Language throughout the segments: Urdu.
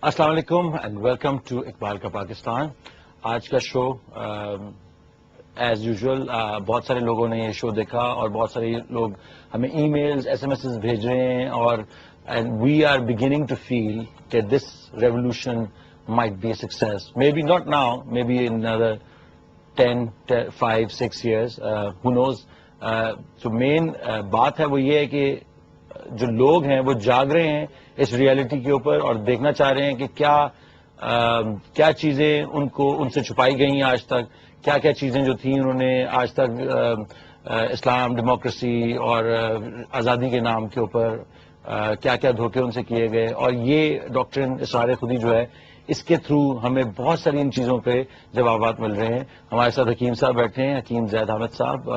السلام علیکم اینڈ ویلکم ٹو اقبال کا پاکستان. آج کا شو ایز یوزول بہت سارے لوگوں نے یہ شو دیکھا اور بہت سارے لوگ ہمیں emails S M S بھیج رہے ہیں اور we are beginning to feel کہ this revolution might be a success. Maybe not now, maybe in 5-6 years, who knows. تو مین بات ہے وہ یہ ہے کہ جو لوگ ہیں وہ جاگ رہے ہیں اس ریئلٹی کے اوپر اور دیکھنا چاہ رہے ہیں کہ کیا چیزیں ان سے چھپائی گئی ہیں آج تک, کیا چیزیں جو تھیں انہوں نے آج تک اسلام, ڈیموکریسی اور آزادی کے نام کے اوپر کیا دھوکے ان سے کیے گئے. اور یہ ڈاکٹرن اسرار خودی جو ہے اس کے تھرو ہمیں بہت ساری ان چیزوں پہ جوابات مل رہے ہیں. ہمارے ساتھ حکیم صاحب بیٹھے ہیں, حکیم زید حامد صاحب,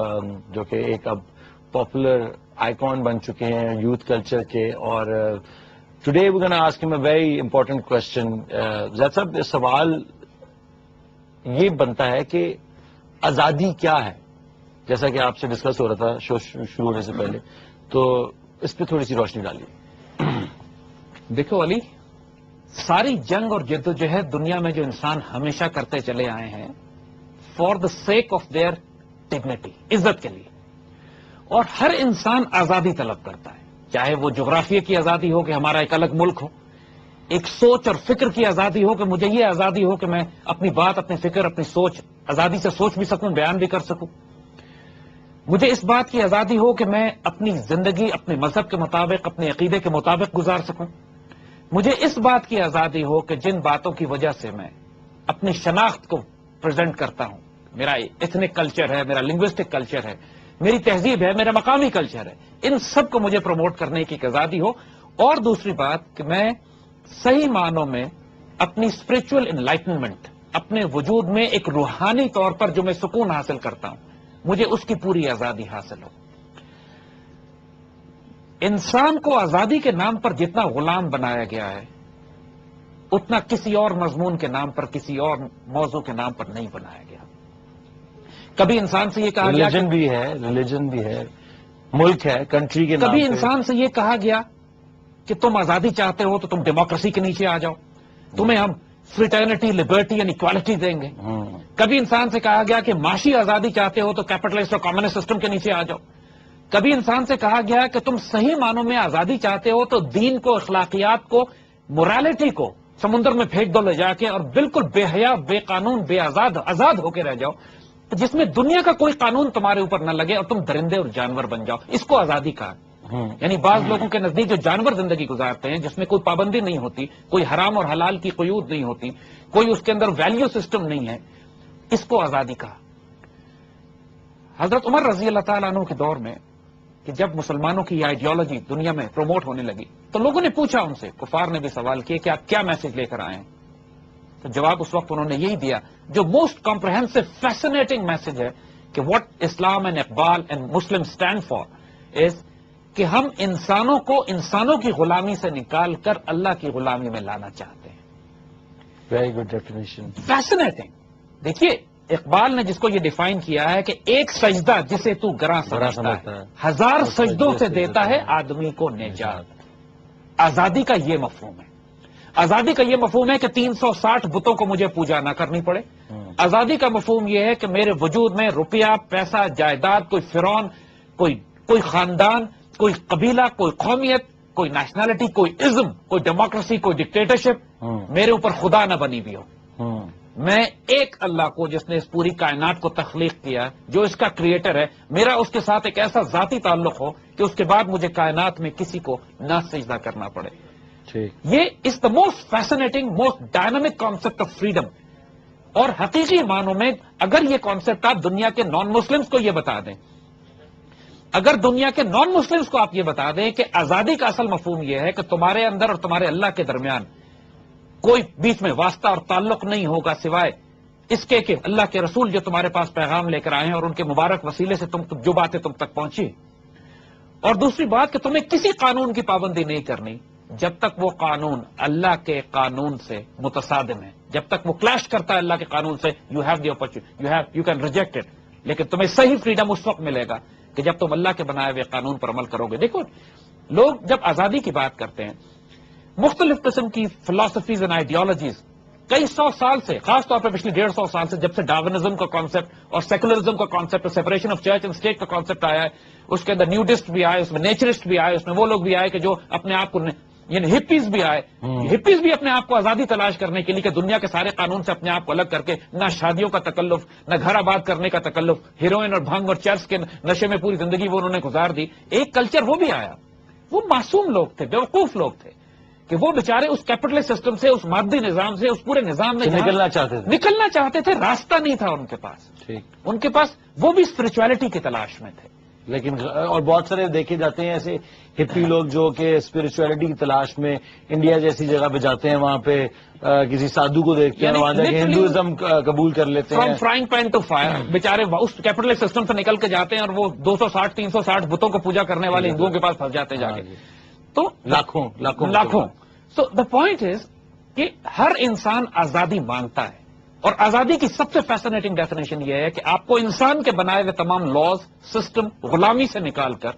جو کہ ایک اب پاپولر آئیکن بن چکے ہیں یوتھ کلچر کے. اور ٹوڈے وی گونا آسک ہم اے ویری امپورٹنٹ کوشچن. زید صاحب, سوال یہ بنتا ہے کہ آزادی کیا ہے, جیسا کہ آپ سے ڈسکس ہو رہا تھا شو شروع ہونے سے پہلے, تو اس پہ تھوڑی سی روشنی ڈالیے. دیکھو علی, ساری جنگ اور جدوجہد دنیا میں جو انسان ہمیشہ کرتے چلے آئے ہیں for the sake of their dignity, عزت کے لیے. اور ہر انسان آزادی طلب کرتا ہے, چاہے وہ جغرافیہ کی آزادی ہو کہ ہمارا ایک الگ ملک ہو, ایک سوچ اور فکر کی آزادی ہو کہ مجھے یہ آزادی ہو کہ میں اپنی بات, اپنی فکر, اپنی سوچ آزادی سے سوچ بھی سکوں, بیان بھی کر سکوں. مجھے اس بات کی آزادی ہو کہ میں اپنی زندگی اپنے مذہب کے مطابق, اپنے عقیدے کے مطابق گزار سکوں. مجھے اس بات کی آزادی ہو کہ جن باتوں کی وجہ سے میں اپنی شناخت کو پریزنٹ کرتا ہوں, میرا ایتھنک کلچر ہے, میرا لنگوسٹک کلچر ہے, میری تہذیب ہے, میرا مقامی کلچر ہے, ان سب کو مجھے پروموٹ کرنے کی آزادی ہو. اور دوسری بات کہ میں صحیح معنوں میں اپنی اسپرچل انلائٹنمنٹ, اپنے وجود میں ایک روحانی طور پر جو میں سکون حاصل کرتا ہوں, مجھے اس کی پوری آزادی حاصل ہو. انسان کو آزادی کے نام پر جتنا غلام بنایا گیا ہے اتنا کسی اور مضمون کے نام پر, کسی اور موضوع کے نام پر نہیں بنایا گیا. کبھی انسان سے یہ کہا گیا, ریلیجن بھی ہے, ملک ہے, کنٹری کے نام کبھی پہ. انسان سے یہ کہا گیا کہ تم آزادی چاہتے ہو تو تم ڈیموکریسی کے نیچے آ جاؤ, تمہیں ہم فریٹرنیٹی, لبرٹی اینڈ اکوالٹی دیں گے. کبھی انسان سے کہا گیا کہ معاشی آزادی چاہتے ہو تو کیپٹلسٹ اور کمیونسٹ سسٹم کے نیچے آ جاؤ. کبھی انسان سے کہا گیا کہ تم صحیح معنوں میں آزادی چاہتے ہو تو دین کو, اخلاقیات کو, مورالیٹی کو سمندر میں پھینک دو لے جا کے, اور بالکل بے حیا, بے قانون, بے آزاد ہو کے رہ جاؤ, جس میں دنیا کا کوئی قانون تمہارے اوپر نہ لگے اور تم درندے اور جانور بن جاؤ. اس کو آزادی کہا. یعنی بعض لوگوں کے نزدیک جو جانور زندگی گزارتے ہیں, جس میں کوئی پابندی نہیں ہوتی, کوئی حرام اور حلال کی قیود نہیں ہوتی, کوئی اس کے اندر ویلیو سسٹم نہیں ہے, اس کو آزادی کہا. حضرت عمر رضی اللہ تعالیٰ عنہ کے دور میں کہ جب مسلمانوں کی یہ آئیڈیالوجی دنیا میں پروموٹ ہونے لگی تو لوگوں نے پوچھا ان سے, کفار نے بھی سوال کیا کہ آپ کیا میسج لے کر آئے ہیں. تو جواب اس وقت انہوں نے یہی دیا جو موسٹ کمپریہنسو فیسنیٹنگ میسج ہے کہ what Islam and Iqbal and Muslim stand for is کہ ہم انسانوں کو انسانوں کی غلامی سے نکال کر اللہ کی غلامی میں لانا چاہتے ہیں. Very good definition. فیسنیٹنگ. دیکھیے, اقبال نے جس کو یہ ڈیفائن کیا ہے کہ ایک سجدہ جسے تو گراں سمجھتا ہے, 1000 سجدوں سے دیتا ہے آدمی کو نجات. آزادی کا یہ مفہوم ہے. آزادی کا یہ مفہوم ہے کہ 360 بتوں کو مجھے پوجا نہ کرنی پڑے. آزادی کا مفہوم یہ ہے کہ میرے وجود میں روپیہ, پیسہ, جائیداد, کوئی فرعون, کوئی خاندان, کوئی قبیلہ, کوئی قومیت, کوئی نیشنلٹی, کوئی ازم, کوئی ڈیموکریسی, کوئی ڈکٹیٹرشپ میرے اوپر خدا نہ بنی ہوئی ہو. میں ایک اللہ کو جس نے اس پوری کائنات کو تخلیق کیا, جو اس کا کریٹر ہے, میرا اس کے ساتھ ایک ایسا ذاتی تعلق ہو کہ اس کے بعد مجھے کائنات میں کسی کو نہ سجدہ کرنا پڑے. یہ is the most fascinating, most dynamic concept of freedom. اور حقیقی معنوں میں اگر یہ کانسیپٹ آپ دنیا کے نان مسلمس کو یہ بتا دیں, اگر دنیا کے نان مسلمس کو آپ یہ بتا دیں کہ آزادی کا اصل مفہوم یہ ہے کہ تمہارے اندر اور تمہارے اللہ کے درمیان کوئی بیچ میں واسطہ اور تعلق نہیں ہوگا سوائے اس کے کہ اللہ کے رسول جو تمہارے پاس پیغام لے کر آئے ہیں اور ان کے مبارک وسیلے سے جو باتیں تم تک پہنچی. اور دوسری بات کہ تمہیں کسی قانون کی پابندی نہیں کرنی جب تک وہ قانون اللہ کے قانون سے متصادم ہے, جب تک وہ کلیش کرتا ہے اللہ کے قانون سے. You have the opportunity, you can reject it, لیکن تمہیں صحیح فریڈم اس وقت ملے گا کہ جب تم اللہ کے بنائے ہوئے قانون پر عمل کرو گے. دیکھو, لوگ جب آزادی کی بات کرتے ہیں مختلف قسم کی فلاسفیز اینڈ آئیڈیالوجیز کئی سو سال سے، خاص طور پہ پچھلی 150 سال سے، جب سے ڈارونزم کا کانسیپٹ اور سیکولرزم کا کانسیپٹ اور separation of church and state کا کانسیپٹ آیا ہے، اس کے اندر نیوڈسٹ بھی آئے، اس میں نیچرسٹ بھی آئے، اس میں وہ لوگ بھی آئے کہ جو اپنے آپ کو، یعنی ہپیز بھی آئے، ہپیز بھی اپنے آپ کو آزادی تلاش کرنے کے لیے کہ دنیا کے سارے قانون سے اپنے آپ کو الگ کر کے، نہ شادیوں کا تکلف، نہ گھر آباد کرنے کا تکلف، ہیروئن اور بھنگ اور چرس کے نشے میں پوری زندگی وہ انہوں نے گزار دی. ایک کلچر وہ بھی آیا، وہ معصوم لوگ تھے، بیوقوف لوگ تھے کہ وہ بیچارے اس کیپٹلسٹ سسٹم سے، اس مادی نظام سے، اس پورے نظام میں نکلنا چاہتے تھے، راستہ نہیں تھا ان کے پاس. ان کے پاس وہ بھی اسپرچویلٹی کی تلاش میں تھے. لیکن اور بہت سارے دیکھے جاتے ہیں ایسے ہپی لوگ جو کہ اسپرچویلٹی کی تلاش میں انڈیا جیسی جگہ پہ جاتے ہیں، وہاں پہ کسی سادھو کو دیکھتے ہیں، وہاں جا کے ہندوازم قبول کر لیتے ہیں. From frying pan to fire, بیچارے اس کیپٹلسٹ سسٹم سے نکل کے جاتے ہیں اور وہ 260-360 بتوں کو پوجا کرنے والے ہندوؤں کے پاس پھنس جاتے ہیں جا کے. تو لاکھوں. سو دا پوائنٹ از کہ ہر انسان آزادی مانگتا ہے، اور آزادی کی سب سے فیسنیٹنگ ڈیفینیشن یہ ہے کہ آپ کو انسان کے بنائے ہوئے تمام لاز، سسٹم، غلامی سے نکال کر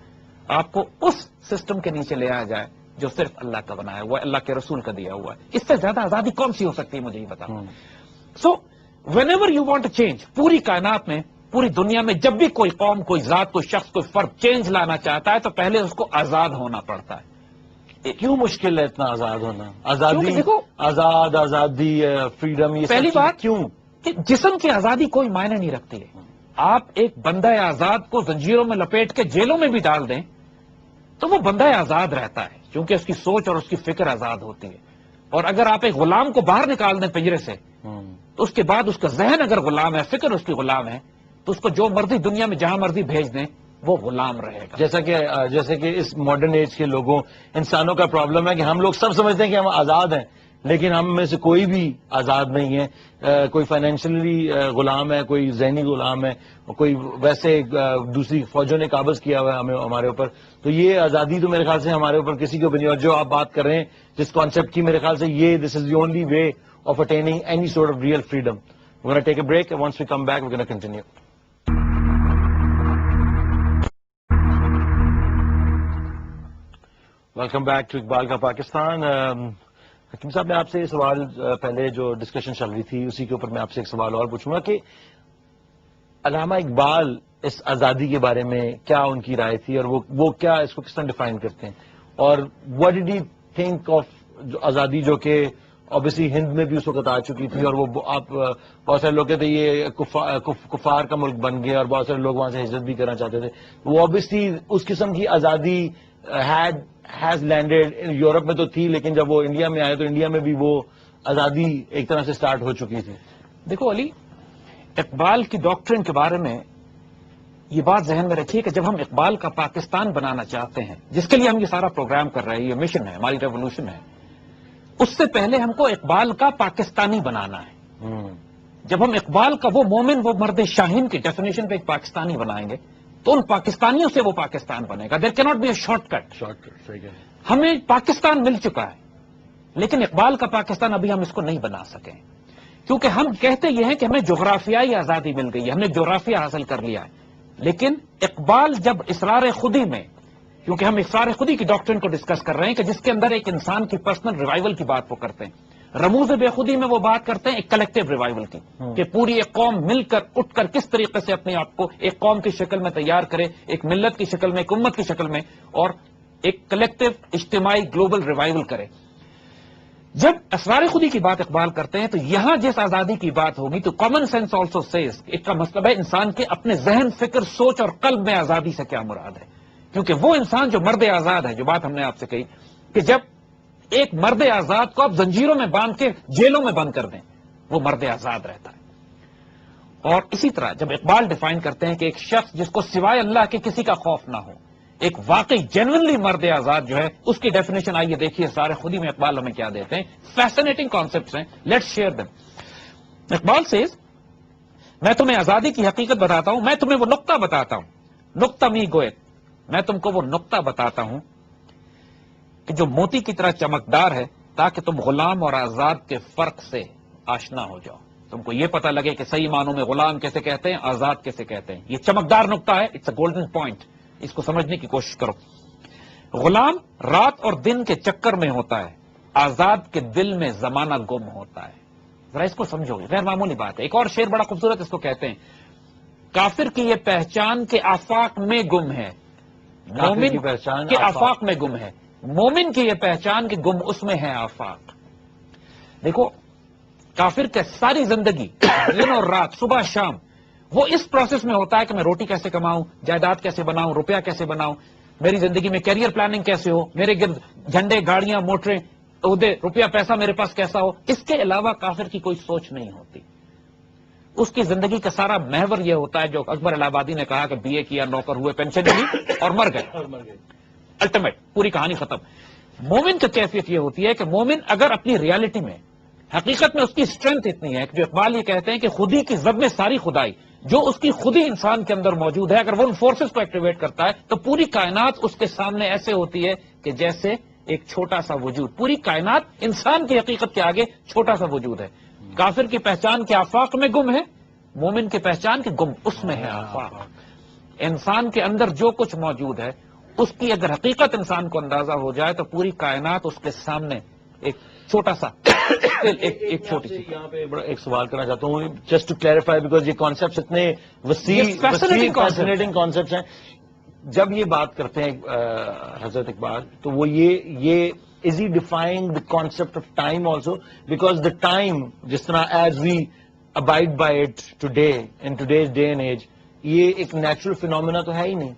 آپ کو اس سسٹم کے نیچے لے آیا جائے جو صرف اللہ کا بنایا ہوا ہے، اللہ کے رسول کا دیا ہوا ہے. اس سے زیادہ آزادی کون سی ہو سکتی ہے، مجھے یہ بتاؤ. So when ever you want change, پوری کائنات میں، پوری دنیا میں جب بھی کوئی قوم، کوئی ذات، کوئی شخص، کوئی فرد چینج لانا چاہتا ہے تو پہلے اس کو آزاد ہونا پڑتا ہے. کیوں مشکل ہے اتنا آزاد ہونا؟ آزادی، دیکھو، آزادی، فریڈم، یہ پہلی بات کیوں کہ جسم کی آزادی کوئی معنی نہیں رکھتی ہے. آپ ایک بندہ آزاد کو زنجیروں میں لپیٹ کے جیلوں میں بھی ڈال دیں تو وہ بندہ آزاد رہتا ہے، کیونکہ اس کی سوچ اور اس کی فکر آزاد ہوتی ہے. اور اگر آپ ایک غلام کو باہر نکال دیں پنجرے سے تو اس کے بعد اس کا ذہن اگر غلام ہے، فکر اس کی غلام ہے، تو اس کو جو مرضی دنیا میں جہاں مرضی بھیج دیں وہ غلام رہے گا. جیسے کہ اس ماڈرن ایج کے لوگوں، انسانوں کا پرابلم ہے کہ ہم لوگ سب سمجھتے ہیں کہ ہم آزاد ہیں، لیکن ہم میں سے کوئی بھی آزاد نہیں ہے. کوئی فائنینشلی غلام ہے، کوئی ذہنی غلام ہے، کوئی ویسے دوسری فوجوں نے قابض کیا ہوا ہے ہمارے اوپر. تو یہ آزادی تو میرے خیال سے ہمارے اوپر کسی کو بھی نہیں. اور جو آپ بات کر رہے ہیں جس کانسیپٹ کی، میرے خیال سے یہ this is the only way of attaining any sort of real freedom. We gonna take a break, once we come back we gonna continue. Welcome back to Iqbal کا پاکستان. حکیم صاحب، میں آپ سے یہ سوال، پہلے جو ڈسکشن چل رہی تھی اسی کے اوپر میں آپ سے ایک سوال اور پوچھوں گا کہ علامہ اقبال اس آزادی کے بارے میں کیا ان کی رائے تھی، اور وہ کیا اس کو کس طرح ڈیفائن کرتے ہیں، اور what did he think of آزادی، جو کہ obviously ہند میں بھی اس وقت آ چکی تھی، اور وہ آپ بہت سارے لوگ کہتے ہیں یہ کفار کا ملک بن گیا، اور بہت سارے لوگ وہاں سے ہجرت بھی کرنا چاہتے تھے. وہ obviously اس قسم کی آزادی ہیز لینڈیڈ یورپ میں تو تھی، لیکن جب وہ انڈیا میں آئے تو انڈیا میں بھی وہ آزادی ایک طرح سے سٹارٹ ہو چکی تھی. دیکھو علی، اقبال کی ڈاکٹرن کے بارے میں یہ بات ذہن میں رکھیے کہ جب ہم اقبال کا پاکستان بنانا چاہتے ہیں، جس کے لیے ہم یہ سارا پروگرام کر رہے ہیں، یہ مشن ہے، ہماری ریولوشن ہے، اس سے پہلے ہم کو اقبال کا پاکستانی بنانا ہے. جب ہم اقبال کا وہ مومن، وہ مرد شاہین کی ڈیفینیشن پہ ایک پاکستانی بنائیں گے تو ان پاکستانیوں سے وہ پاکستان بنے گا. دیر کی not be a short cut. ہمیں پاکستان مل چکا ہے، لیکن اقبال کا پاکستان ابھی ہم اس کو نہیں بنا سکے، کیونکہ ہم کہتے یہ ہیں کہ ہمیں جغرافیائی آزادی مل گئی ہے، ہم نے جغرافیہ حاصل کر لیا ہے. لیکن اقبال جب اسرار خودی میں، کیونکہ ہم اسرار خودی کی ڈاکٹرن کو ڈسکس کر رہے ہیں کہ جس کے اندر ایک انسان کی پرسنل ریوائول کی بات وہ کرتے ہیں، رموز بے خودی میں وہ بات کرتے ہیں ایک کلیکٹیو ریوائول کی، کہ پوری ایک قوم مل کر اٹھ کر کس طریقے سے اپنے آپ کو ایک قوم کی شکل میں تیار کرے، ایک ملت کی شکل میں، ایک امت کی شکل میں، اور ایک کلیکٹیو اجتماعی گلوبل ریوائول کرے. جب اسرار خودی کی بات اقبال کرتے ہیں تو یہاں جس آزادی کی بات ہوگی تو کامن سینس آلسو سیز، اس کا مطلب ہے انسان کے اپنے ذہن، فکر، سوچ اور قلب میں آزادی سے کیا مراد ہے. کیونکہ وہ انسان جو مرد آزاد ہے، جو بات ہم نے آپ سے کہی کہ جب ایک مرد آزاد کو آپ زنجیروں میں باندھ کے جیلوں میں بند کر دیں، وہ مرد آزاد رہتا ہے. اور اسی طرح جب اقبال ڈیفائن کرتے ہیں کہ ایک شخص جس کو سوائے اللہ کے کسی کا خوف نہ ہو، ایک واقعی جینوئنلی مرد آزاد جو ہے، اس کی ڈیفینیشن آئیے دیکھیے سارے خودی میں اقبال ہمیں کیا دیتے ہیں. فیسنیٹنگ کانسیپٹس ہیں، let's share them. Iqbal says, میں تمہیں آزادی کی حقیقت بتاتا ہوں، میں تمہیں وہ نقطہ بتاتا ہوں، نقطہ می گوئت، میں تم کو وہ نقطہ بتاتا ہوں کہ جو موتی کی طرح چمکدار ہے، تاکہ تم غلام اور آزاد کے فرق سے آشنا ہو جاؤ، تم کو یہ پتہ لگے کہ صحیح معنوں میں غلام کیسے کہتے ہیں، آزاد کیسے کہتے ہیں. یہ چمکدار نقطہ ہے، اٹس اے گولڈن پوائنٹ، اس کو سمجھنے کی کوشش کرو. غلام رات اور دن کے چکر میں ہوتا ہے، آزاد کے دل میں زمانہ گم ہوتا ہے. ذرا اس کو سمجھو گے، غیر معمولی بات ہے. ایک اور شعر بڑا خوبصورت اس کو کہتے ہیں، کافر کی یہ پہچان کے آفاق میں گم ہے، مومن کی پہچان کے آفاق میں گم ہے، مومن کی یہ پہچان کہ گم اس میں ہے آفاق. دیکھو کافر کے ساری زندگی دن اور رات صبح شام وہ اس پروسیس میں ہوتا ہے کہ میں روٹی کیسے کماؤں، جائیداد کیسے بناؤں، روپیہ کیسے بناؤں، میری زندگی میں کیریئر پلاننگ کیسے ہو، میرے گرد جھنڈے گاڑیاں موٹریں عہدے روپیہ پیسہ میرے پاس کیسا ہو. اس کے علاوہ کافر کی کوئی سوچ نہیں ہوتی. اس کی زندگی کا سارا محور یہ ہوتا ہے جو اکبر الہ آبادی نے کہا کہ بی اے کیا، نوکر ہوئے، پینشن لی اور مر گئے، الٹیمیٹ پوری کہانی ختم. مومن کی کیفیت یہ ہوتی ہے کہ مومن اگر اپنی ریالٹی میں حقیقت میں اس کی اسٹرینتھ اتنی ہے کہ جو اقبال یہ کہتے ہیں کہ خودی کی زد میں ساری خدائی، جو اس کی خودی انسان کے اندر موجود ہے، اگر وہ ان فورسز کو ایکٹیویٹ کرتا ہے تو پوری کائنات اس کے سامنے ایسے ہوتی ہے کہ جیسے ایک چھوٹا سا وجود. پوری کائنات انسان کی حقیقت کے آگے چھوٹا سا وجود ہے. کافر کی پہچان کے آفاق میں گم ہے، مومن کی پہچان کے گم اس میں ہے آفاق. انسان کے اندر جو کچھ موجود ہے اس کی اگر حقیقت انسان کو اندازہ ہو جائے تو پوری کائنات اس کے سامنے ایک چھوٹا سا ایک چھوٹی سی. یہاں پہ ایک سوال کرنا چاہتا ہوں جسٹ ٹو کلیریفائی، بیکاز یہ کانسیپٹس اتنے وسیع فیسنیٹنگ کانسیپٹس ہیں. جب یہ بات کرتے ہیں حضرت اقبال تو وہ یہ is he defining the concept of time also, because the time جس طرح as we abide by it today in today's day and age, یہ ایک نیچرل فینومینا تو ہے ہی نہیں.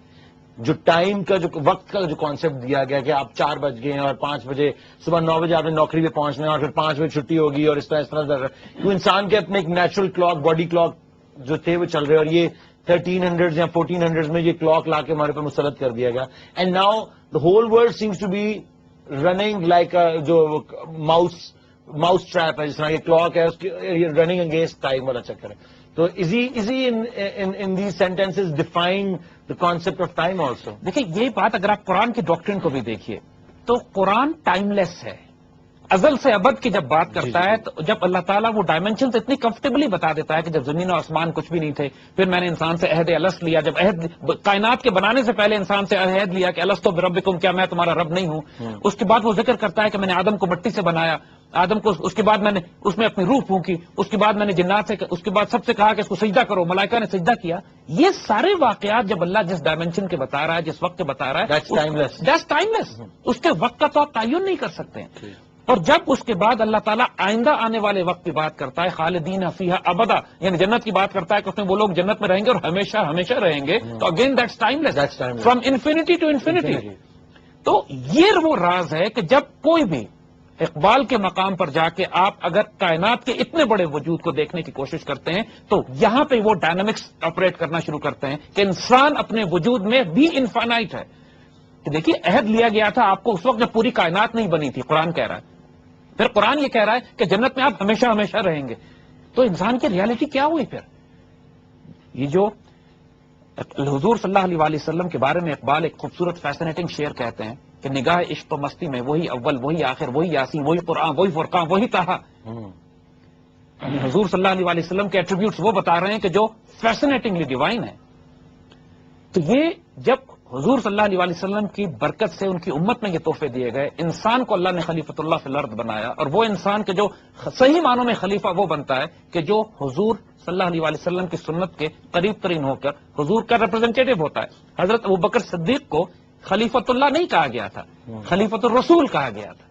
جو ٹائم کا جو وقت کا جو کانسیپٹ دیا گیا کہ آپ 4 بج گئے ہیں اور 5 بجے صبح 9 بجے آپ نے نوکری پہ پہنچنا ہے اور پھر 5 بجے چھٹی ہوگی اور اس طرح تو انسان کے اپنے ایک نیچرل کلاک، باڈی کلاک جو تھے وہ چل رہے، اور یہ 1300 یا 1400 میں یہ کلاک لا کے ہمارے پہ مسلط کر دیا گیا. And now the whole world seems to be running like جو ماؤس ٹریپ ہے، جس طرح یہ کلاک ہے اس کی رننگ اگینسٹ ٹائم والا چکر ہے. تو is he in these sentences define the concept of time also. دیکھیں یہ بات اگر آپ قرآن کی ڈاکٹرن کو بھی دیکھیے تو قرآن ٹائم لیس ہے. ازل سے ابد کی جب بات کرتا ہے تو جب اللہ تعالیٰ وہ ڈائمینشنز اتنی کمفرٹیبلی بتا دیتا ہے کہ جب زمین و آسمان کچھ بھی نہیں تھے، پھر میں نے انسان سے عہد الست لیا، جب کائنات کے بنانے سے پہلے انسان سے عہد لیا کہ الستو بربکم، کیا میں تمہارا رب نہیں ہوں. اس کے بعد وہ ذکر کرتا ہے کہ میں نے آدم کو مٹی سے بنایا، آدم کو اس کے بعد میں نے اس میں اپنی روح پھونکی، اس کے بعد میں نے جنات سے، اس کے بعد سب سے کہا کہ اس کو سجدہ کرو، ملائکہ نے سجدہ کیا. یہ سارے واقعات جب اللہ جس ڈائمینشن کے بتا رہا ہے، جس وقت کے بتا رہا ہے، دیٹس ٹائم لیس. اس کے وقت کا تو آپ تعین نہیں کر سکتے ہیں. اور جب اس کے بعد اللہ تعالیٰ آئندہ آنے والے وقت کی بات کرتا ہے، خالدین فیہا ابدا، یعنی جنت کی بات کرتا ہے کہ اس میں وہ لوگ جنت میں رہیں گے اور ہمیشہ ہمیشہ رہیں گے، تو again that's timeless, from infinity to infinity. تو یہ وہ راز ہے کہ جب کوئی بھی اقبال کے مقام پر جا کے آپ اگر کائنات کے اتنے بڑے وجود کو دیکھنے کی کوشش کرتے ہیں تو یہاں پہ وہ ڈائنامکس آپریٹ کرنا شروع کرتے ہیں کہ انسان اپنے وجود میں بھی انفائنائٹ ہے. کہ دیکھیے عہد لیا گیا تھا آپ کو اس وقت جب پوری کائنات نہیں بنی تھی، قرآن کہہ رہا ہے. پھر قرآن یہ کہہ رہا ہے کہ جنت میں آپ ہمیشہ ہمیشہ رہیں گے. تو انسان کی ریالٹی کیا ہوئی پھر؟ یہ جو حضور صلی اللہ علیہ وسلم کے بارے میں اقبال ایک خوبصورت فیسنیٹنگ شعر کہتے ہیں کہ نگاہ عشق و مستی میں وہی اول وہی آخر وہی یاسین وہی قرآن وہی فرقان وہی طہا. یعنی حضور صلی اللہ علیہ وسلم کے ایٹریبیوٹس وہ بتا رہے ہیں کہ جو فیسنیٹنگلی ڈیوائن ہے. تو یہ جب حضور صلی اللہ علیہ وسلم کی برکت سے ان کی امت میں یہ تحفے دیے گئے، انسان کو اللہ نے خلیفۃ اللہ فی الارض بنایا، اور وہ انسان کے جو صحیح معنوں میں خلیفہ وہ بنتا ہے کہ جو حضور صلی اللہ علیہ وسلم کی سنت کے قریب ترین ہو کر حضور کا ریپرزینٹیٹو ہوتا ہے. حضرت ابوبکر صدیق کو خلیفۃ اللہ نہیں کہا گیا تھا، خلیفۃ الرسول کہا گیا تھا،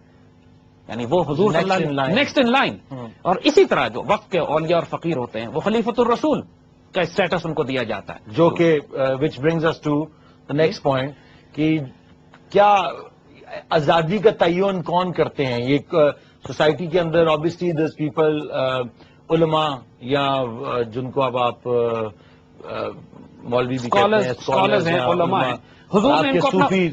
یعنی وہ حضور صلی اللہ علیہ نیکسٹ ان لائن. اور اسی طرح جو وقت کے اولیاء اور فقیر ہوتے ہیں وہ خلیفۃ الرسول کا اسٹیٹس ان کو دیا جاتا ہے. جو کہ which brings us to the next point کہ کیا آزادی کا تعین کون کرتے ہیں؟ یہ سوسائٹی کے اندر آبویسلی دس پیپل، علماء یا جن کو اب آپ مولوی بھی کہتے ہیں، اسکالرز ہیں، علماء ہیں. حضور نے ان کو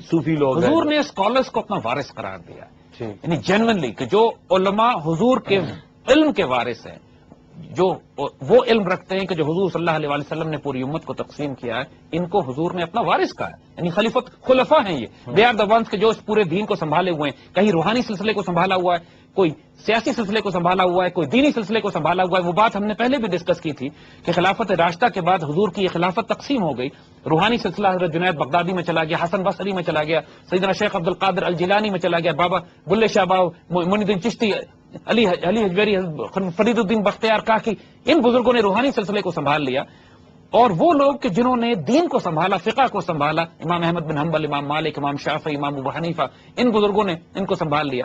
صوفی لوگ، حضور نے اسکالرز کو اپنا وارث قرار دیا، یعنی جنرلی کہ جو علماء حضور کے علم کے وارث ہیں، جو وہ علم رکھتے ہیں کہ جو حضور صلی اللہ علیہ وسلم نے پوری امت کو تقسیم کیا ہے، ان کو حضور نے اپنا وارث کہا ہے، یعنی خلفاء ہیں یہ، دے آر دا ونس کہ جو اس پورے دین کو سنبھالے ہوئے ہیں، کہیں روحانی سلسلے کو سنبھالا ہوا ہے، کوئی سیاسی سلسلے کو سنبھالا ہوا ہے، کوئی دینی سلسلے کو سنبھالا ہوا ہے۔ وہ بات ہم نے پہلے بھی ڈسکس کی تھی کہ خلافت راشدہ کے بعد حضور کی یہ خلافت تقسیم ہو گئی، روحانی سلسلہ حضرت جنید بغدادی میں چلا گیا، حسن بصری میں چلا گیا، سیدنا شیخ عبد القادر الجیلانی میں چلا گیا، بابا بلے شاہ بابا معین الدین چشتی، علی حجویری، فرید الدین بختیار کاکی، ان بزرگوں نے روحانی سلسلے کو سنبھال لیا۔ اور وہ لوگ کہ جنہوں نے دین کو سنبھالا، فقہ کو سنبھالا، امام احمد بن حنبل، امام مالک، امام شافعی، امام ابو حنیفہ، ان بزرگوں نے ان کو سنبھال لیا۔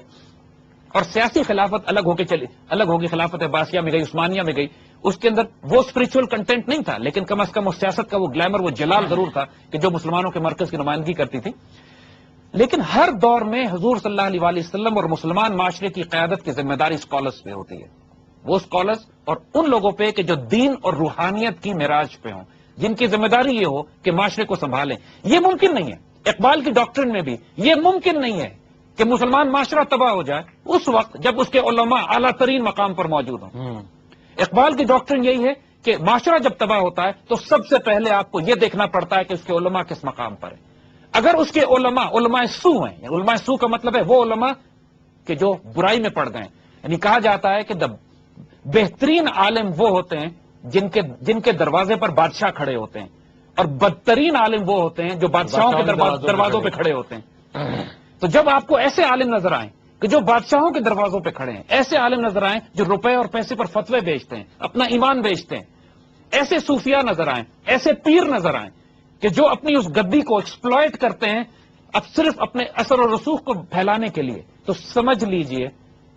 اور سیاسی خلافت الگ ہو کے چلی، الگ ہوگی، خلافت عباسیہ میں گئی، عثمانیہ میں گئی، اس کے اندر وہ اسپرچل کنٹینٹ نہیں تھا، لیکن کم از کم اس سیاست کا وہ گلیمر، وہ جلال ضرور تھا کہ جو مسلمانوں کے مرکز کی نمائندگی کرتی تھی۔ لیکن ہر دور میں حضور صلی اللہ علیہ وآلہ وسلم اور مسلمان معاشرے کی قیادت کی ذمہ داری اسکالرس پہ ہوتی ہے، وہ اسکالرس اور ان لوگوں پہ کہ جو دین اور روحانیت کی معراج پہ ہوں، جن کی ذمہ داری یہ ہو کہ معاشرے کو سنبھالیں۔ یہ ممکن نہیں ہے، اقبال کی ڈاکٹرن میں بھی یہ ممکن نہیں ہے کہ مسلمان معاشرہ تباہ ہو جائے اس وقت جب اس کے علماء اعلیٰ ترین مقام پر موجود ہوں۔ اقبال کی ڈاکٹرن یہی ہے کہ معاشرہ جب تباہ ہوتا ہے تو سب سے پہلے آپ کو یہ دیکھنا پڑتا ہے کہ اس کے علماء کس مقام پر ہیں۔ اگر اس کے علماء سو ہیں، علماء سو کا مطلب ہے وہ علماء کہ جو برائی میں پڑ گئے، یعنی کہا جاتا ہے کہ بہترین عالم وہ ہوتے ہیں جن کے دروازے پر بادشاہ کھڑے ہوتے ہیں، اور بدترین عالم وہ ہوتے ہیں جو بادشاہوں کے دروازوں پہ کھڑے ہوتے ہیں۔ تو جب آپ کو ایسے عالم نظر آئیں کہ جو بادشاہوں کے دروازوں پہ کھڑے ہیں، ایسے عالم نظر آئیں جو روپے اور پیسے پر فتوے بیچتے ہیں، اپنا ایمان بیچتے ہیں، ایسے صوفیاء نظر آئیں، ایسے پیر نظر آئیں کہ جو اپنی اس گدی کو ایکسپلائٹ کرتے ہیں اب صرف اپنے اثر و رسوخ کو پھیلانے کے لیے، تو سمجھ لیجئے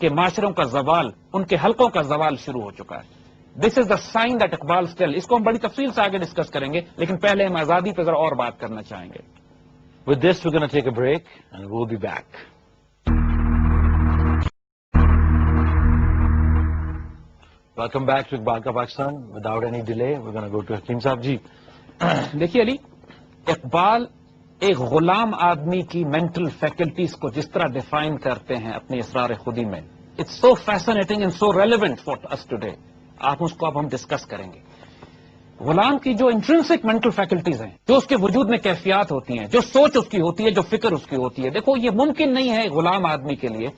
کہ معاشروں کا زوال، ان کے حلقوں کا زوال شروع ہو چکا ہے۔ دس is the sign that Iqbal still. اس کو ہم بڑی تفصیل سے آگے ڈسکس کریں گے، لیکن پہلے ہم آزادی پہ ذرا اور بات کرنا چاہیں گے۔ With this, we're going to take a break and we'll be back. Welcome back to Iqbal Ka Pakistan. Without any delay, we're going to go to Hakeem Saab ji. دیکھیے علی، اقبال ایک غلام آدمی کی مینٹل فیکلٹیز کو جس طرح ڈیفائن کرتے ہیں اپنی اسرار خودی میں، it's so fascinating and so relevant for us today. آپ اس کو اب ہم ڈسکس کریں گے۔ غلام کی جو انٹرنسک مینٹل فیکلٹیز ہیں، جو اس کے وجود میں کیفیات ہوتی ہیں، جو سوچ اس کی ہوتی ہے، جو فکر اس کی ہوتی ہے، دیکھو یہ ممکن نہیں ہے غلام آدمی کے لیے،